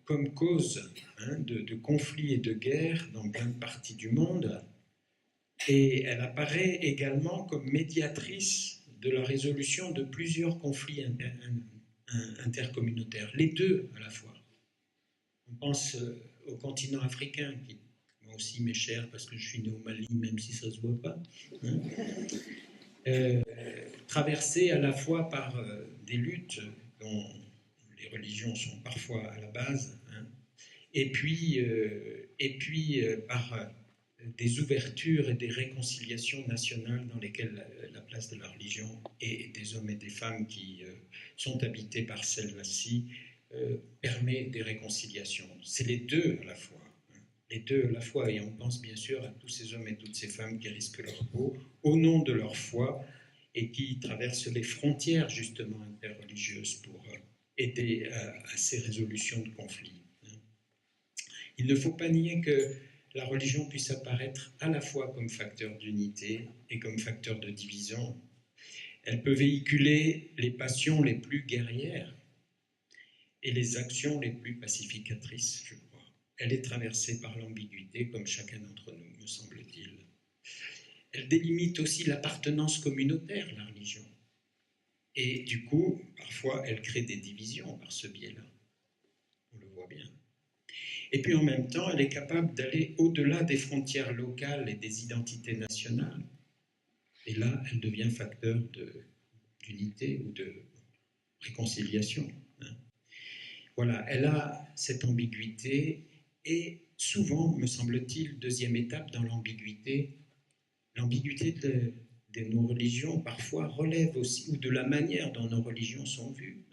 comme cause de conflits et de guerres dans plein de parties du monde, et elle apparaît également comme médiatrice de la résolution de plusieurs conflits intercommunautaires, les deux à la fois. On pense au continent africain, qui moi aussi m'est cher parce que je suis né au Mali, même si ça ne se voit pas, traversé à la fois par des luttes dont les religions sont parfois à la base, et puis par des ouvertures et des réconciliations nationales dans lesquelles la place de la religion et des hommes et des femmes qui sont habités par celle-ci permet des réconciliations. C'est les deux à la fois. Les deux à la fois, et on pense bien sûr à tous ces hommes et toutes ces femmes qui risquent leur peau au nom de leur foi et qui traversent les frontières justement interreligieuses pour aider à ces résolutions de conflits. Il ne faut pas nier que la religion puisse apparaître à la fois comme facteur d'unité et comme facteur de division. Elle peut véhiculer les passions les plus guerrières et les actions les plus pacificatrices, je crois. Elle est traversée par l'ambiguïté, comme chacun d'entre nous, me semble-t-il. Elle délimite aussi l'appartenance communautaire, la religion. Et du coup, parfois, elle crée des divisions par ce biais-là. On le voit bien. Et puis en même temps, elle est capable d'aller au-delà des frontières locales et des identités nationales. Et là, elle devient facteur d'unité ou de réconciliation. Voilà, elle a cette ambiguïté et souvent, me semble-t-il, deuxième étape dans l'ambiguïté de nos religions parfois relève aussi, ou de la manière dont nos religions sont vues.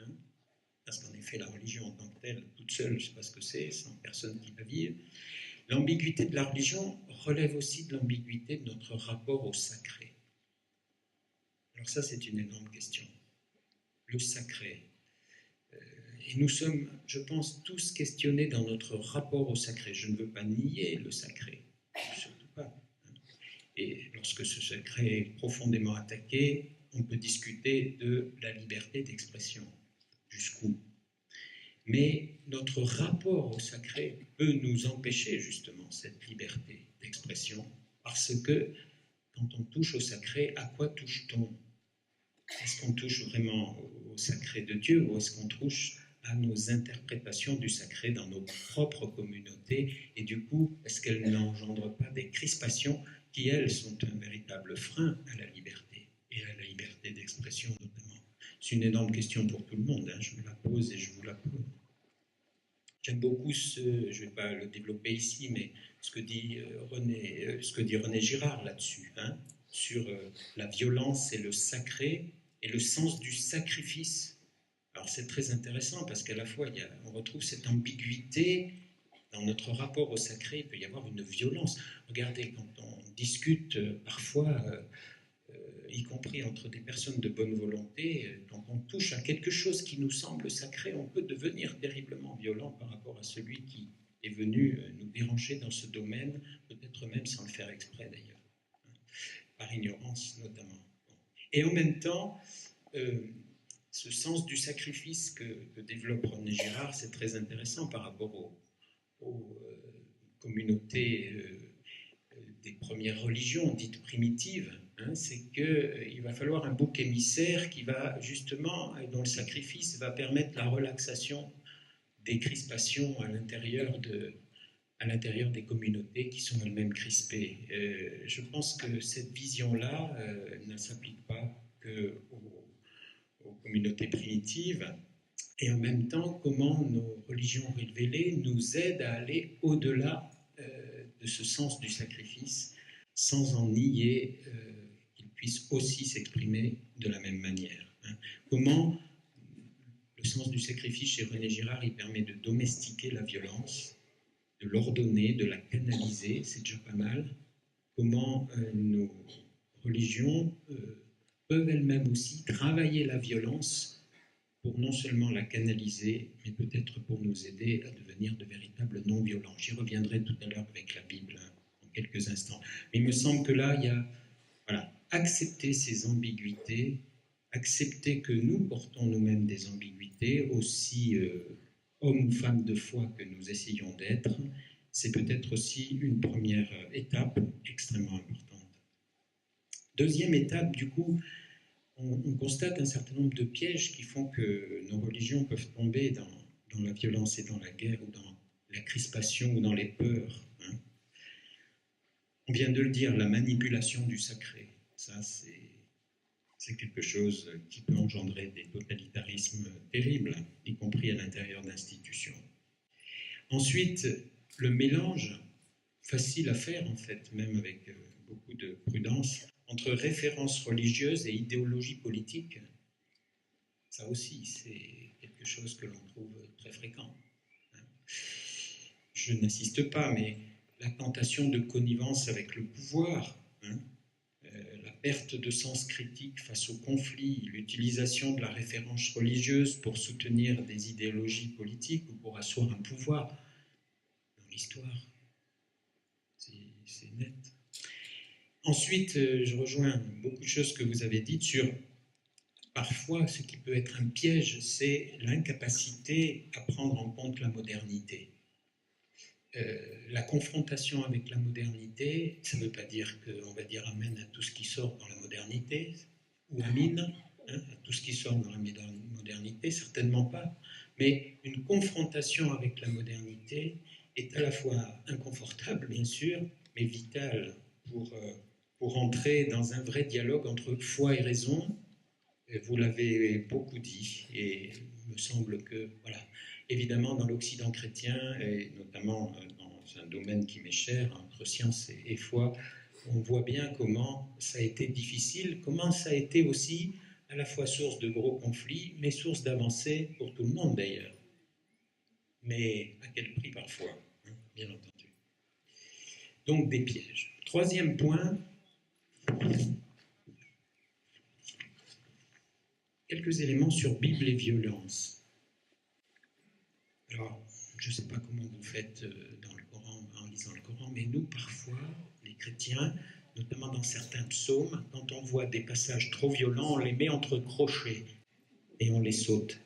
Parce qu'en effet, la religion en tant que telle, toute seule, je ne sais pas ce que c'est, sans personne qui la vive. L'ambiguïté de la religion relève aussi de l'ambiguïté de notre rapport au sacré. Alors ça, c'est une énorme question. Le sacré. Et nous sommes, je pense, tous questionnés dans notre rapport au sacré. Je ne veux pas nier le sacré, surtout pas. Et lorsque ce sacré est profondément attaqué, on peut discuter de la liberté d'expression. Jusqu'où? Mais notre rapport au sacré peut nous empêcher justement cette liberté d'expression, parce que quand on touche au sacré, à quoi touche-t-on? Est-ce qu'on touche vraiment au sacré de Dieu, ou est-ce qu'on touche à nos interprétations du sacré dans nos propres communautés, et du coup, est-ce qu'elles n'engendrent pas des crispations qui, elles, sont un véritable frein à la liberté, et à la liberté d'expression notamment? C'est une énorme question pour tout le monde, je me la pose et je vous la pose. J'aime beaucoup je ne vais pas le développer ici, mais ce que dit René Girard là-dessus, sur la violence et le sacré, et le sens du sacrifice. Alors c'est très intéressant parce qu'à la fois on retrouve cette ambiguïté dans notre rapport au sacré. Il peut y avoir une violence. Regardez, quand on discute parfois, y compris entre des personnes de bonne volonté, quand on touche à quelque chose qui nous semble sacré, on peut devenir terriblement violent par rapport à celui qui est venu nous déranger dans ce domaine, peut-être même sans le faire exprès d'ailleurs, par ignorance notamment. Et en même temps, ce sens du sacrifice que développe René Girard, c'est très intéressant par rapport aux communautés des premières religions dites primitives, hein, c'est qu'il va falloir un bouc émissaire qui va justement, dont le sacrifice va permettre la relaxation des crispations à l'intérieur des communautés qui sont elles-mêmes crispées. Je pense que cette vision-là ne s'applique pas qu'aux communautés primitives, et en même temps, comment nos religions révélées nous aident à aller au-delà de ce sens du sacrifice, sans en nier qu'il puisse aussi s'exprimer de la même manière. Hein. Comment le sens du sacrifice chez René Girard, il permet de domestiquer la violence, de l'ordonner, de la canaliser, c'est déjà pas mal. Comment nos religions peuvent elles-mêmes aussi travailler la violence pour non seulement la canaliser, mais peut-être pour nous aider à devenir de véritables non-violents. J'y reviendrai tout à l'heure avec la Bible, hein, en quelques instants. Mais il me semble que là, il y a accepter ces ambiguïtés, accepter que nous portons nous-mêmes des ambiguïtés, aussi hommes ou femmes de foi que nous essayons d'être, c'est peut-être aussi une première étape extrêmement importante. Deuxième étape, du coup, on constate un certain nombre de pièges qui font que nos religions peuvent tomber dans la violence et dans la guerre, ou dans la crispation, ou dans les peurs. Hein. On vient de le dire, la manipulation du sacré. Ça, c'est quelque chose qui peut engendrer des totalitarismes terribles, y compris à l'intérieur d'institutions. Ensuite, le mélange, facile à faire en fait, même avec beaucoup de prudence, entre références religieuses et idéologie politique. Ça aussi, c'est quelque chose que l'on trouve très fréquent. Je n'insiste pas, mais la tentation de connivence avec le pouvoir, la perte de sens critique face au conflit, l'utilisation de la référence religieuse pour soutenir des idéologies politiques ou pour asseoir un pouvoir dans l'histoire, c'est net. Ensuite, je rejoins beaucoup de choses que vous avez dites sur, parfois, ce qui peut être un piège, c'est l'incapacité à prendre en compte la modernité. La confrontation avec la modernité, ça ne veut pas dire qu'on va dire amen à tout ce qui sort dans la modernité, ou amin, à tout ce qui sort dans la modernité, certainement pas, mais une confrontation avec la modernité est à la fois inconfortable, bien sûr, mais vitale pour entrer dans un vrai dialogue entre foi et raison. Vous l'avez beaucoup dit, et il me semble que, voilà, évidemment, dans l'Occident chrétien, et notamment dans un domaine qui m'est cher, entre science et foi, on voit bien comment ça a été difficile, comment ça a été aussi à la fois source de gros conflits, mais source d'avancées pour tout le monde d'ailleurs. Mais à quel prix parfois, hein, bien entendu. Donc des pièges. Troisième point, quelques éléments sur Bible et violence. Alors, je ne sais pas comment vous faites dans le Coran, en lisant le Coran, mais nous, parfois, les chrétiens, notamment dans certains psaumes, quand on voit des passages trop violents, on les met entre crochets et on les saute.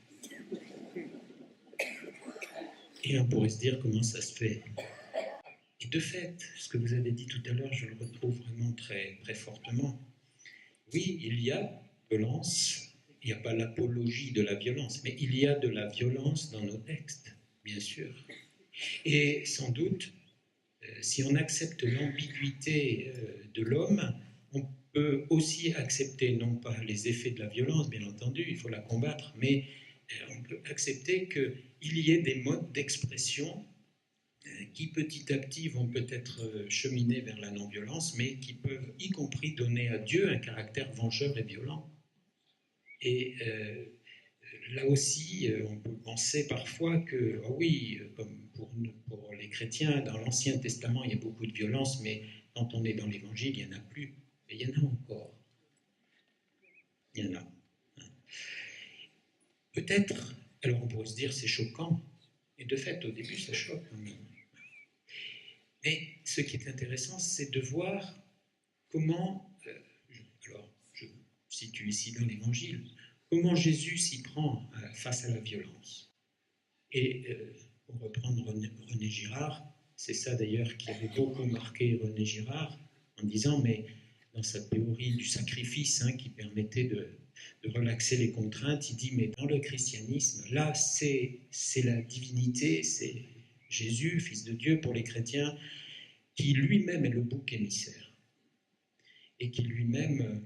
Et on pourrait se dire comment ça se fait. Et de fait, ce que vous avez dit tout à l'heure, je le retrouve vraiment très, très fortement. Oui, il y a violence. Il n'y a pas l'apologie de la violence, mais il y a de la violence dans nos textes, bien sûr. Et sans doute, si on accepte l'ambiguïté de l'homme, on peut aussi accepter, non pas les effets de la violence, bien entendu, il faut la combattre, mais on peut accepter qu'il y ait des modes d'expression qui petit à petit vont peut-être cheminer vers la non-violence, mais qui peuvent y compris donner à Dieu un caractère vengeur et violent. Et là aussi, on peut penser parfois que, oh oui, comme pour les chrétiens, dans l'Ancien Testament, il y a beaucoup de violence, mais quand on est dans l'Évangile, il n'y en a plus. Et il y en a encore. Il y en a. Peut-être, alors on pourrait se dire c'est choquant, et de fait, au début, ça choque quand même. Mais ce qui est intéressant, c'est de voir comment, alors je situe ici dans l'Évangile, comment Jésus s'y prend face à la violence. Et pour reprendre René Girard, c'est ça d'ailleurs qui avait beaucoup marqué René Girard, en disant, mais dans sa théorie du sacrifice, qui permettait de relaxer les contraintes. Il dit, mais dans le christianisme, là, c'est la divinité, c'est Jésus, Fils de Dieu pour les chrétiens, qui lui-même est le bouc émissaire et qui lui-même,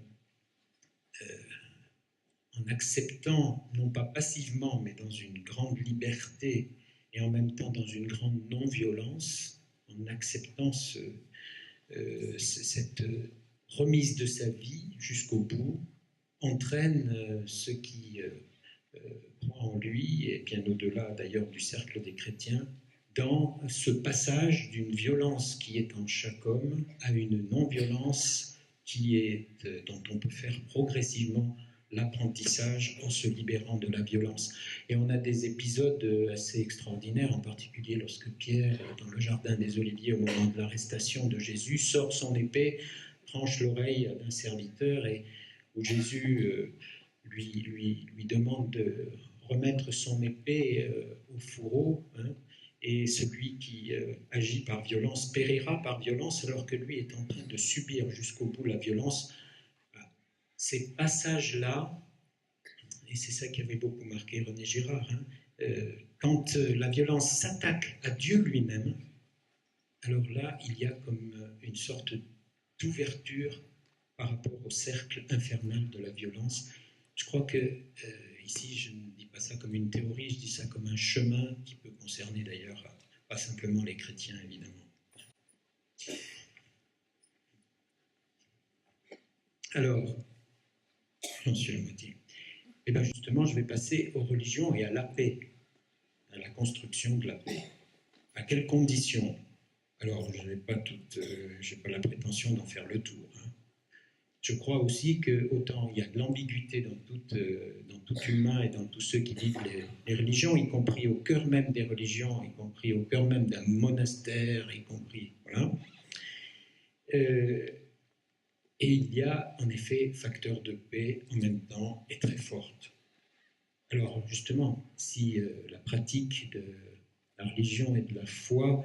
en acceptant, non pas passivement, mais dans une grande liberté et en même temps dans une grande non-violence, en acceptant cette remise de sa vie jusqu'au bout, entraîne ceux qui croient en lui, et bien au-delà d'ailleurs du cercle des chrétiens, dans ce passage d'une violence qui est en chaque homme à une non-violence dont on peut faire progressivement l'apprentissage en se libérant de la violence. Et on a des épisodes assez extraordinaires, en particulier lorsque Pierre, dans le jardin des Oliviers, au moment de l'arrestation de Jésus, sort son épée, tranche l'oreille d'un serviteur, et où Jésus lui demande de remettre son épée au fourreau, et celui qui agit par violence périra par violence, alors que lui est en train de subir jusqu'au bout la violence. Ces passages-là, et c'est ça qui avait beaucoup marqué René Girard, quand la violence s'attaque à Dieu lui-même, alors là, il y a comme une sorte d'ouverture par rapport au cercle infernal de la violence. Je crois que ici, je ne dis pas ça comme une théorie, je dis ça comme un chemin qui peut concerner d'ailleurs pas simplement les chrétiens, évidemment. Alors, j'en suis à la moitié. Et bien justement, je vais passer aux religions et à la paix, à la construction de la paix. À quelles conditions? Alors, je n'ai pas la prétention d'en faire le tour. Je crois aussi que autant il y a de l'ambiguïté dans tout humain et dans tous ceux qui vivent les religions, y compris au cœur même des religions, y compris au cœur même d'un monastère, y compris, voilà. Et il y a en effet facteur de paix en même temps et très forte. Alors justement, si la pratique de la religion et de la foi,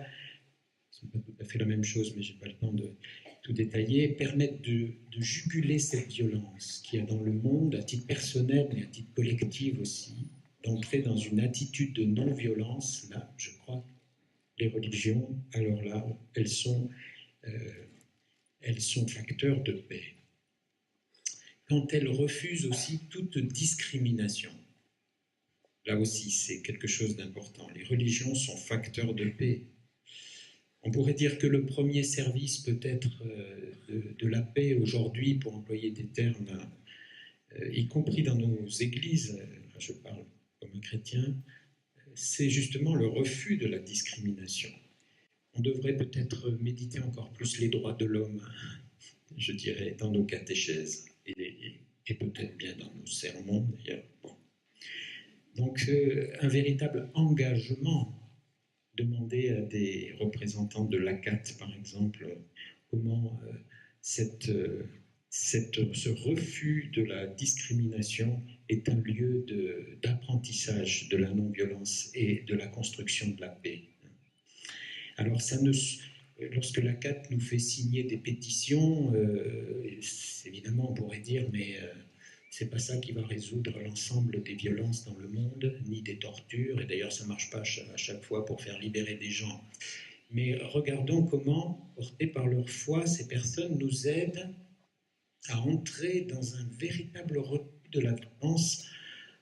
ce n'est pas tout à fait la même chose, mais je n'ai pas le temps de tout détailler, permettent de juguler cette violence qu'il y a dans le monde, à titre personnel, mais à titre collectif aussi, d'entrer dans une attitude de non-violence. Là, je crois que les religions, alors là, elles sont facteurs de paix. Quand elles refusent aussi toute discrimination, là aussi, c'est quelque chose d'important. Les religions sont facteurs de paix. On pourrait dire que le premier service peut-être de la paix aujourd'hui, pour employer des termes, y compris dans nos églises, je parle comme un chrétien, c'est justement le refus de la discrimination. On devrait peut-être méditer encore plus les droits de l'homme, je dirais, dans nos catéchèses, et peut-être bien dans nos sermons d'ailleurs. Bon. Donc un véritable engagement. Demander à des représentants de l'ACAT, par exemple, comment ce refus de la discrimination est un lieu d'apprentissage de la non-violence et de la construction de la paix. Alors, lorsque l'ACAT nous fait signer des pétitions, évidemment, on pourrait dire, mais c'est pas ça qui va résoudre l'ensemble des violences dans le monde, ni des tortures, et d'ailleurs ça ne marche pas à chaque fois pour faire libérer des gens. Mais regardons comment, portés par leur foi, ces personnes nous aident à entrer dans un véritable refus de la violence,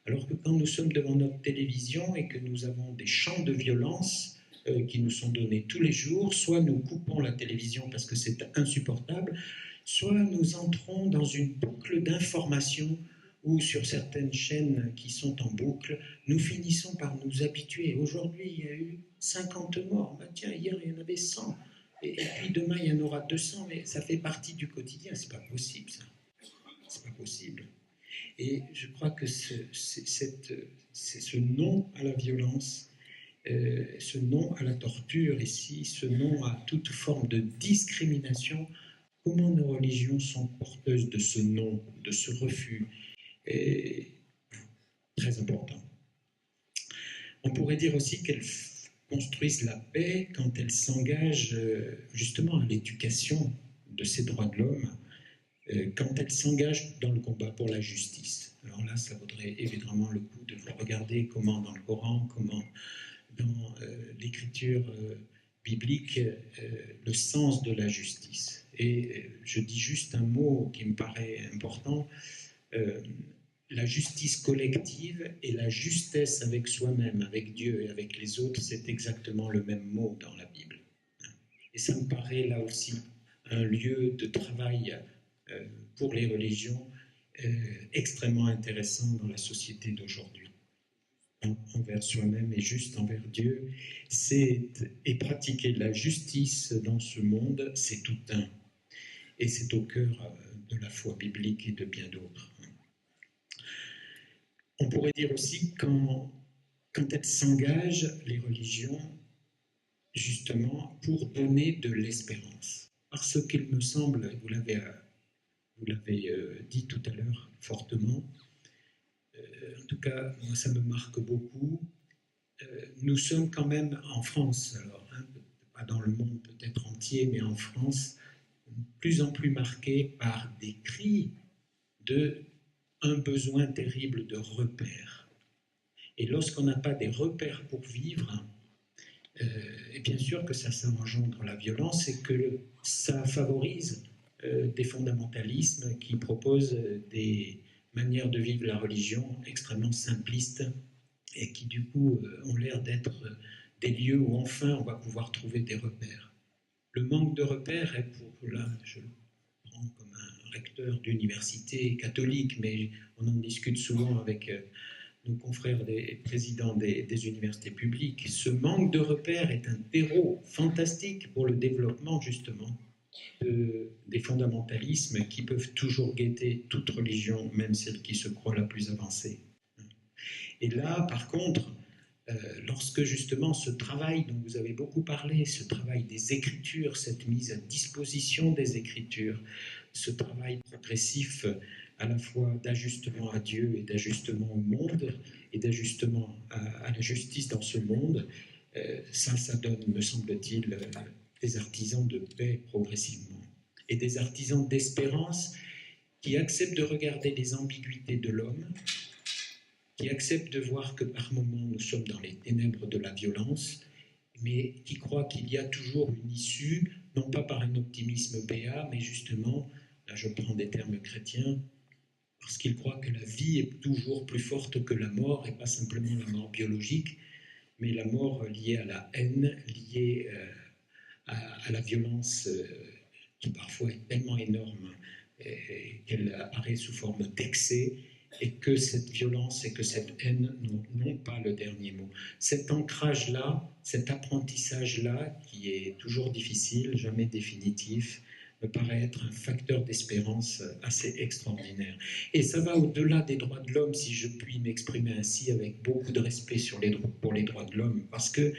alors que quand nous sommes devant notre télévision et que nous avons des chants de violence qui nous sont donnés tous les jours, soit nous coupons la télévision parce que c'est insupportable, soit nous entrons dans une boucle d'informations où sur certaines chaînes qui sont en boucle, nous finissons par nous habituer. Aujourd'hui, il y a eu 50 morts. Bah, tiens, hier, il y en avait 100. Et puis demain, il y en aura 200. Mais ça fait partie du quotidien. C'est pas possible, ça. C'est pas possible. Et je crois que c'est ce non à la violence, ce non à la torture ici, ce non à toute forme de discrimination. Comment nos religions sont porteuses de ce non, de ce refus, est très important. On pourrait dire aussi qu'elles construisent la paix quand elles s'engagent justement à l'éducation de ces droits de l'homme quand elles s'engagent dans le combat pour la justice. Alors là, ça vaudrait évidemment le coup de regarder comment dans le Coran, comment dans l'écriture biblique, le sens de la justice. Et je dis juste un mot qui me paraît important, la justice collective et la justesse avec soi-même, avec Dieu et avec les autres, c'est exactement le même mot dans la Bible. Et ça me paraît là aussi un lieu de travail pour les religions extrêmement intéressant dans la société d'aujourd'hui. Envers soi-même et juste envers Dieu, et pratiquer la justice dans ce monde, c'est tout un. Et c'est au cœur de la foi biblique et de bien d'autres. On pourrait dire aussi quand elles s'engagent, les religions, justement, pour donner de l'espérance. Parce qu'il me semble, vous l'avez dit tout à l'heure fortement, en tout cas, moi ça me marque beaucoup, nous sommes quand même en France, alors, pas dans le monde peut-être entier, mais en France, de plus en plus marqués par des cris d'un besoin terrible de repères. Et lorsqu'on n'a pas des repères pour vivre, et bien sûr que ça engendre la violence et que ça favorise des fondamentalismes qui proposent des manières de vivre la religion extrêmement simplistes et qui du coup ont l'air d'être des lieux où enfin on va pouvoir trouver des repères. Le manque de repères est là, je le prends comme un recteur d'université catholique, mais on en discute souvent avec nos confrères des présidents des universités publiques. Ce manque de repères est un terreau fantastique pour le développement justement des fondamentalismes qui peuvent toujours guetter toute religion, même celle qui se croit la plus avancée. Et là, par contre, lorsque justement ce travail dont vous avez beaucoup parlé, ce travail des Écritures, cette mise à disposition des Écritures, ce travail progressif à la fois d'ajustement à Dieu et d'ajustement au monde et d'ajustement à la justice dans ce monde, ça donne, me semble-t-il, des artisans de paix progressivement et des artisans d'espérance qui acceptent de regarder les ambiguïtés de l'homme, qui acceptent de voir que par moments nous sommes dans les ténèbres de la violence, mais qui croient qu'il y a toujours une issue, non pas par un optimisme béat, mais justement, là je prends des termes chrétiens, parce qu'ils croient que la vie est toujours plus forte que la mort, et pas simplement la mort biologique, mais la mort liée à la haine, liée à la violence qui parfois est tellement énorme qu'elle apparaît sous forme d'excès, et que cette violence et que cette haine n'ont pas le dernier mot. Cet ancrage-là, cet apprentissage-là, qui est toujours difficile, jamais définitif, me paraît être un facteur d'espérance assez extraordinaire. Et ça va au-delà des droits de l'homme, si je puis m'exprimer ainsi, avec beaucoup de respect pour les droits de l'homme, parce que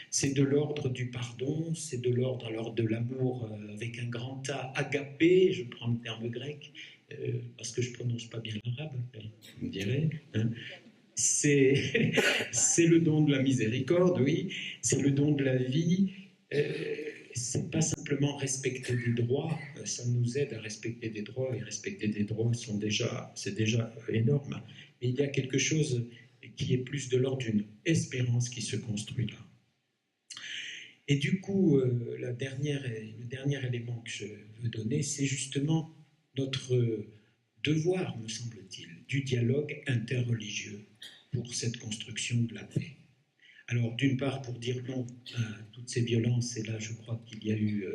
c'est de l'ordre du pardon, c'est de l'ordre alors de l'amour avec un grand A, agapé, je prends le terme grec, parce que je ne prononce pas bien l'arabe, vous me direz, hein. C'est le don de la miséricorde, oui, c'est le don de la vie, c'est pas simplement respecter des droits, ça nous aide à respecter des droits, et respecter des droits, c'est déjà énorme, mais il y a quelque chose qui est plus de l'ordre d'une espérance qui se construit là. Et du coup, le dernier élément que je veux donner, c'est justement notre devoir, me semble-t-il, du dialogue interreligieux pour cette construction de la paix. Alors, d'une part, pour dire non à toutes ces violences, et là, je crois qu'il y a eu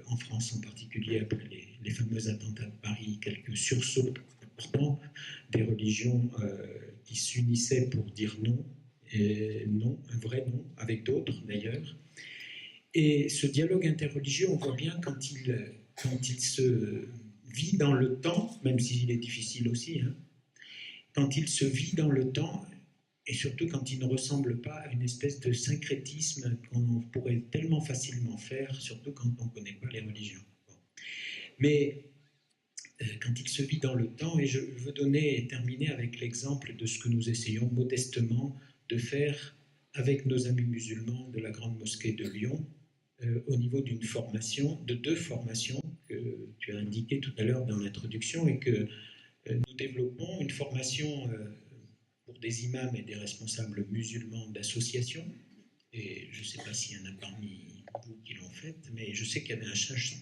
en France en particulier, après les fameux attentats de Paris, quelques sursauts importants des religions qui s'unissaient pour dire non, et non, un vrai non, avec d'autres d'ailleurs. Et ce dialogue interreligieux, on voit bien quand il se vit dans le temps, même s'il est difficile aussi, hein, quand il se vit dans le temps, et surtout quand il ne ressemble pas à une espèce de syncrétisme qu'on pourrait tellement facilement faire, surtout quand on ne connaît pas les religions. Bon. Mais quand il se vit dans le temps, et je veux donner et terminer avec l'exemple de ce que nous essayons modestement de faire avec nos amis musulmans de la Grande Mosquée de Lyon, au niveau d'une formation, de 2 formations que tu as indiquées tout à l'heure dans l'introduction et que nous développons. Une formation pour des imams et des responsables musulmans d'associations. Et je ne sais pas s'il y en a parmi vous qui l'ont faite, mais je sais qu'il y avait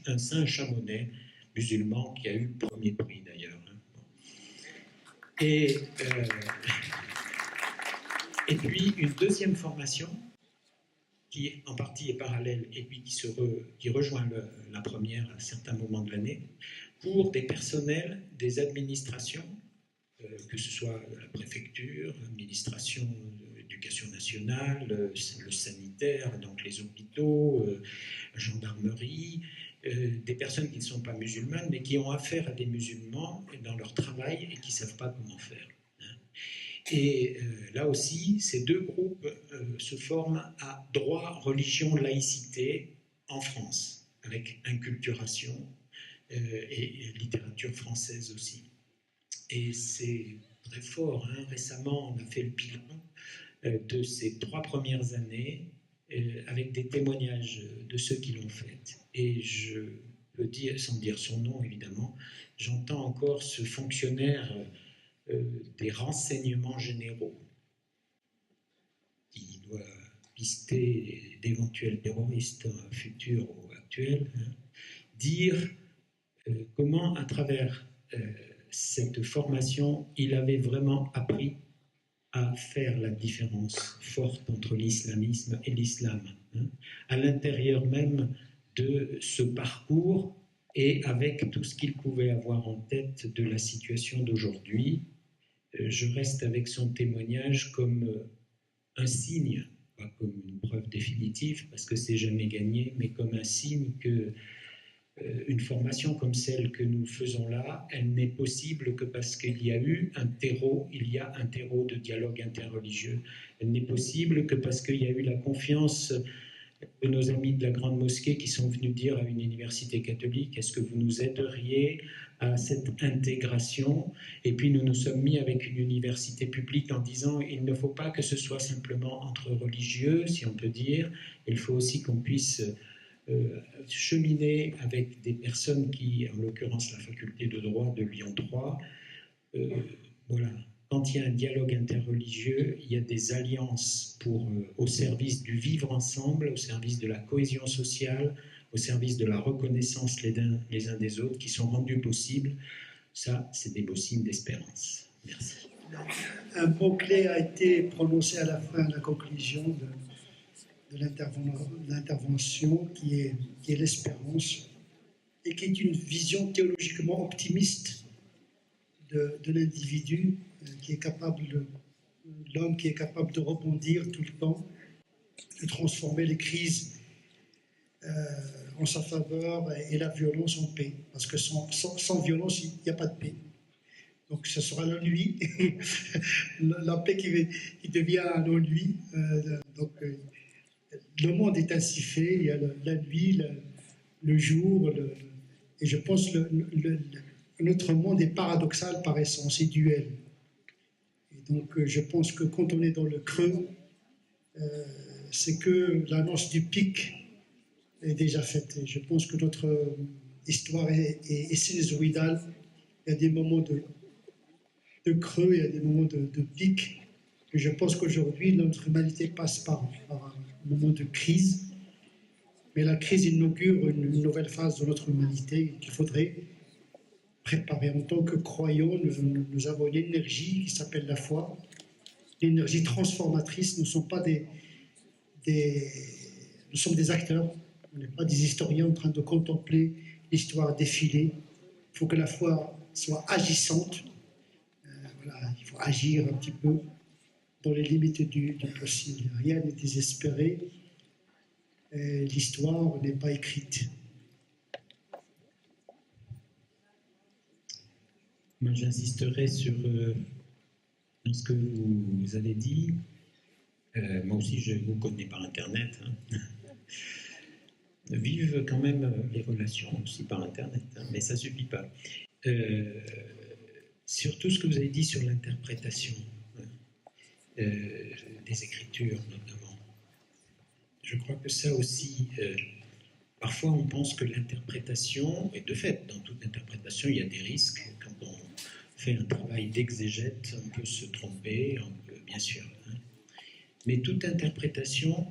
un Saint-Chamonais musulman qui a eu le premier prix d'ailleurs. Et puis une deuxième formation qui en partie est parallèle et puis qui rejoint la première à certains moments de l'année, pour des personnels des administrations, que ce soit la préfecture, l'administration de l'éducation nationale, le sanitaire, donc les hôpitaux, la gendarmerie, des personnes qui ne sont pas musulmanes, mais qui ont affaire à des musulmans dans leur travail et qui ne savent pas comment faire. Et là aussi, ces 2 groupes se forment à droit, religion, laïcité en France, avec inculturation et littérature française aussi. Et c'est très fort, hein. Récemment, on a fait le bilan de ces 3 premières années avec des témoignages de ceux qui l'ont fait. Et je peux dire, sans dire son nom évidemment, j'entends encore ce fonctionnaire des renseignements généraux qui doit pister d'éventuels terroristes futurs ou actuels, hein, dire comment à travers cette formation il avait vraiment appris à faire la différence forte entre l'islamisme et l'islam, hein, à l'intérieur même de ce parcours et avec tout ce qu'il pouvait avoir en tête de la situation d'aujourd'hui. Je reste avec son témoignage comme un signe, pas comme une preuve définitive, parce que c'est jamais gagné, mais comme un signe que une formation comme celle que nous faisons là, elle n'est possible que parce qu'il y a eu un terreau, il y a un terreau de dialogue interreligieux. Elle n'est possible que parce qu'il y a eu la confiance de nos amis de la Grande Mosquée qui sont venus dire à une université catholique, est-ce que vous nous aideriez à cette intégration? Et puis nous nous sommes mis avec une université publique en disant, il ne faut pas que ce soit simplement entre religieux, si on peut dire, il faut aussi qu'on puisse cheminer avec des personnes qui, en l'occurrence la faculté de droit de Lyon 3, voilà. Quand il y a un dialogue interreligieux, il y a des alliances au service du vivre ensemble, au service de la cohésion sociale, au service de la reconnaissance les uns des autres, qui sont rendues possibles. Ça, c'est des beaux signes d'espérance. Merci. Un mot-clé a été prononcé à la fin, à la conclusion de l'intervention, qui est l'espérance, et qui est une vision théologiquement optimiste de l'individu, qui est capable, l'homme qui est capable de rebondir tout le temps, de transformer les crises en sa faveur et la violence en paix. Parce que sans violence, il n'y a pas de paix. Donc ce sera l'ennui, la paix qui devient un ennui. Le monde est ainsi fait, il y a la nuit, le jour, et je pense que notre monde est paradoxal par essence, et duel. Et donc je pense que quand on est dans le creux, c'est que l'annonce du pic est déjà faite. Et je pense que notre histoire est sinusoïdale. Il y a des moments de creux, il y a des moments de pic. Et je pense qu'aujourd'hui, notre humanité passe par un moment de crise. Mais la crise inaugure une nouvelle phase de notre humanité qu'il faudrait préparer. En tant que croyants, nous avons une énergie qui s'appelle la foi, l'énergie transformatrice. Nous ne sommes pas nous sommes des acteurs, on n'est pas des historiens en train de contempler l'histoire défiler. Il faut que la foi soit agissante. Voilà, il faut agir un petit peu dans les limites du possible. Rien n'est désespéré. L'histoire n'est pas écrite. Moi, j'insisterai sur ce que vous avez dit. Moi aussi, je vous connais par Internet. Hein. Vive quand même les relations aussi par Internet, hein, mais ça ne suffit pas. Sur tout ce que vous avez dit sur l'interprétation des Écritures, notamment. Je crois que ça aussi, parfois on pense que l'interprétation, et de fait, dans toute interprétation, il y a des risques. Quand on fait un travail d'exégète, on peut se tromper, bien sûr. Hein. Mais toute interprétation,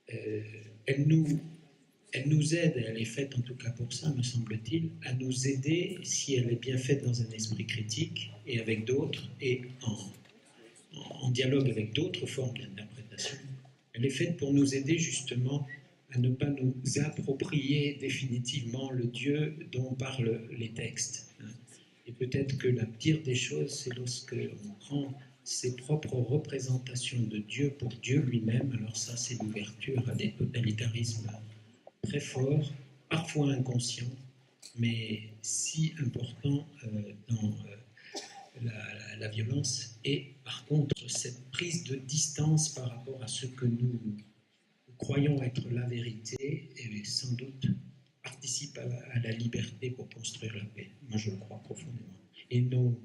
elle nous aide, elle est faite en tout cas pour ça, me semble-t-il, à nous aider si elle est bien faite dans un esprit critique et avec d'autres, et en dialogue avec d'autres formes d'interprétation. Elle est faite pour nous aider justement à ne pas nous approprier définitivement le Dieu dont parlent les textes. Et peut-être que la pire des choses, c'est lorsque on prend ses propres représentations de Dieu pour Dieu lui-même. Alors ça, c'est l'ouverture à des totalitarismes très forts, parfois inconscients, mais si importants dans la violence. Et par contre, cette prise de distance par rapport à ce que nous croyons être la vérité, et sans doute participe à la liberté pour construire la paix. Moi, je le crois profondément. Et nos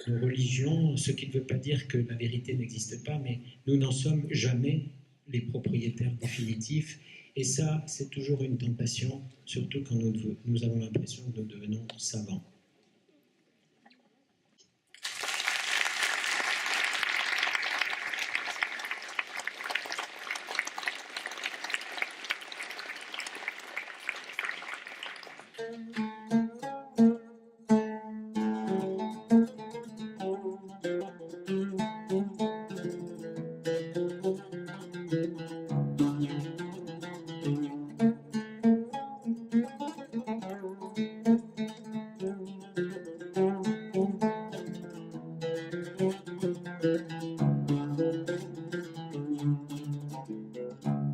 religions, ce qui ne veut pas dire que la vérité n'existe pas, mais nous n'en sommes jamais les propriétaires définitifs. Et ça, c'est toujours une tentation, surtout quand nous avons l'impression que nous devenons savants.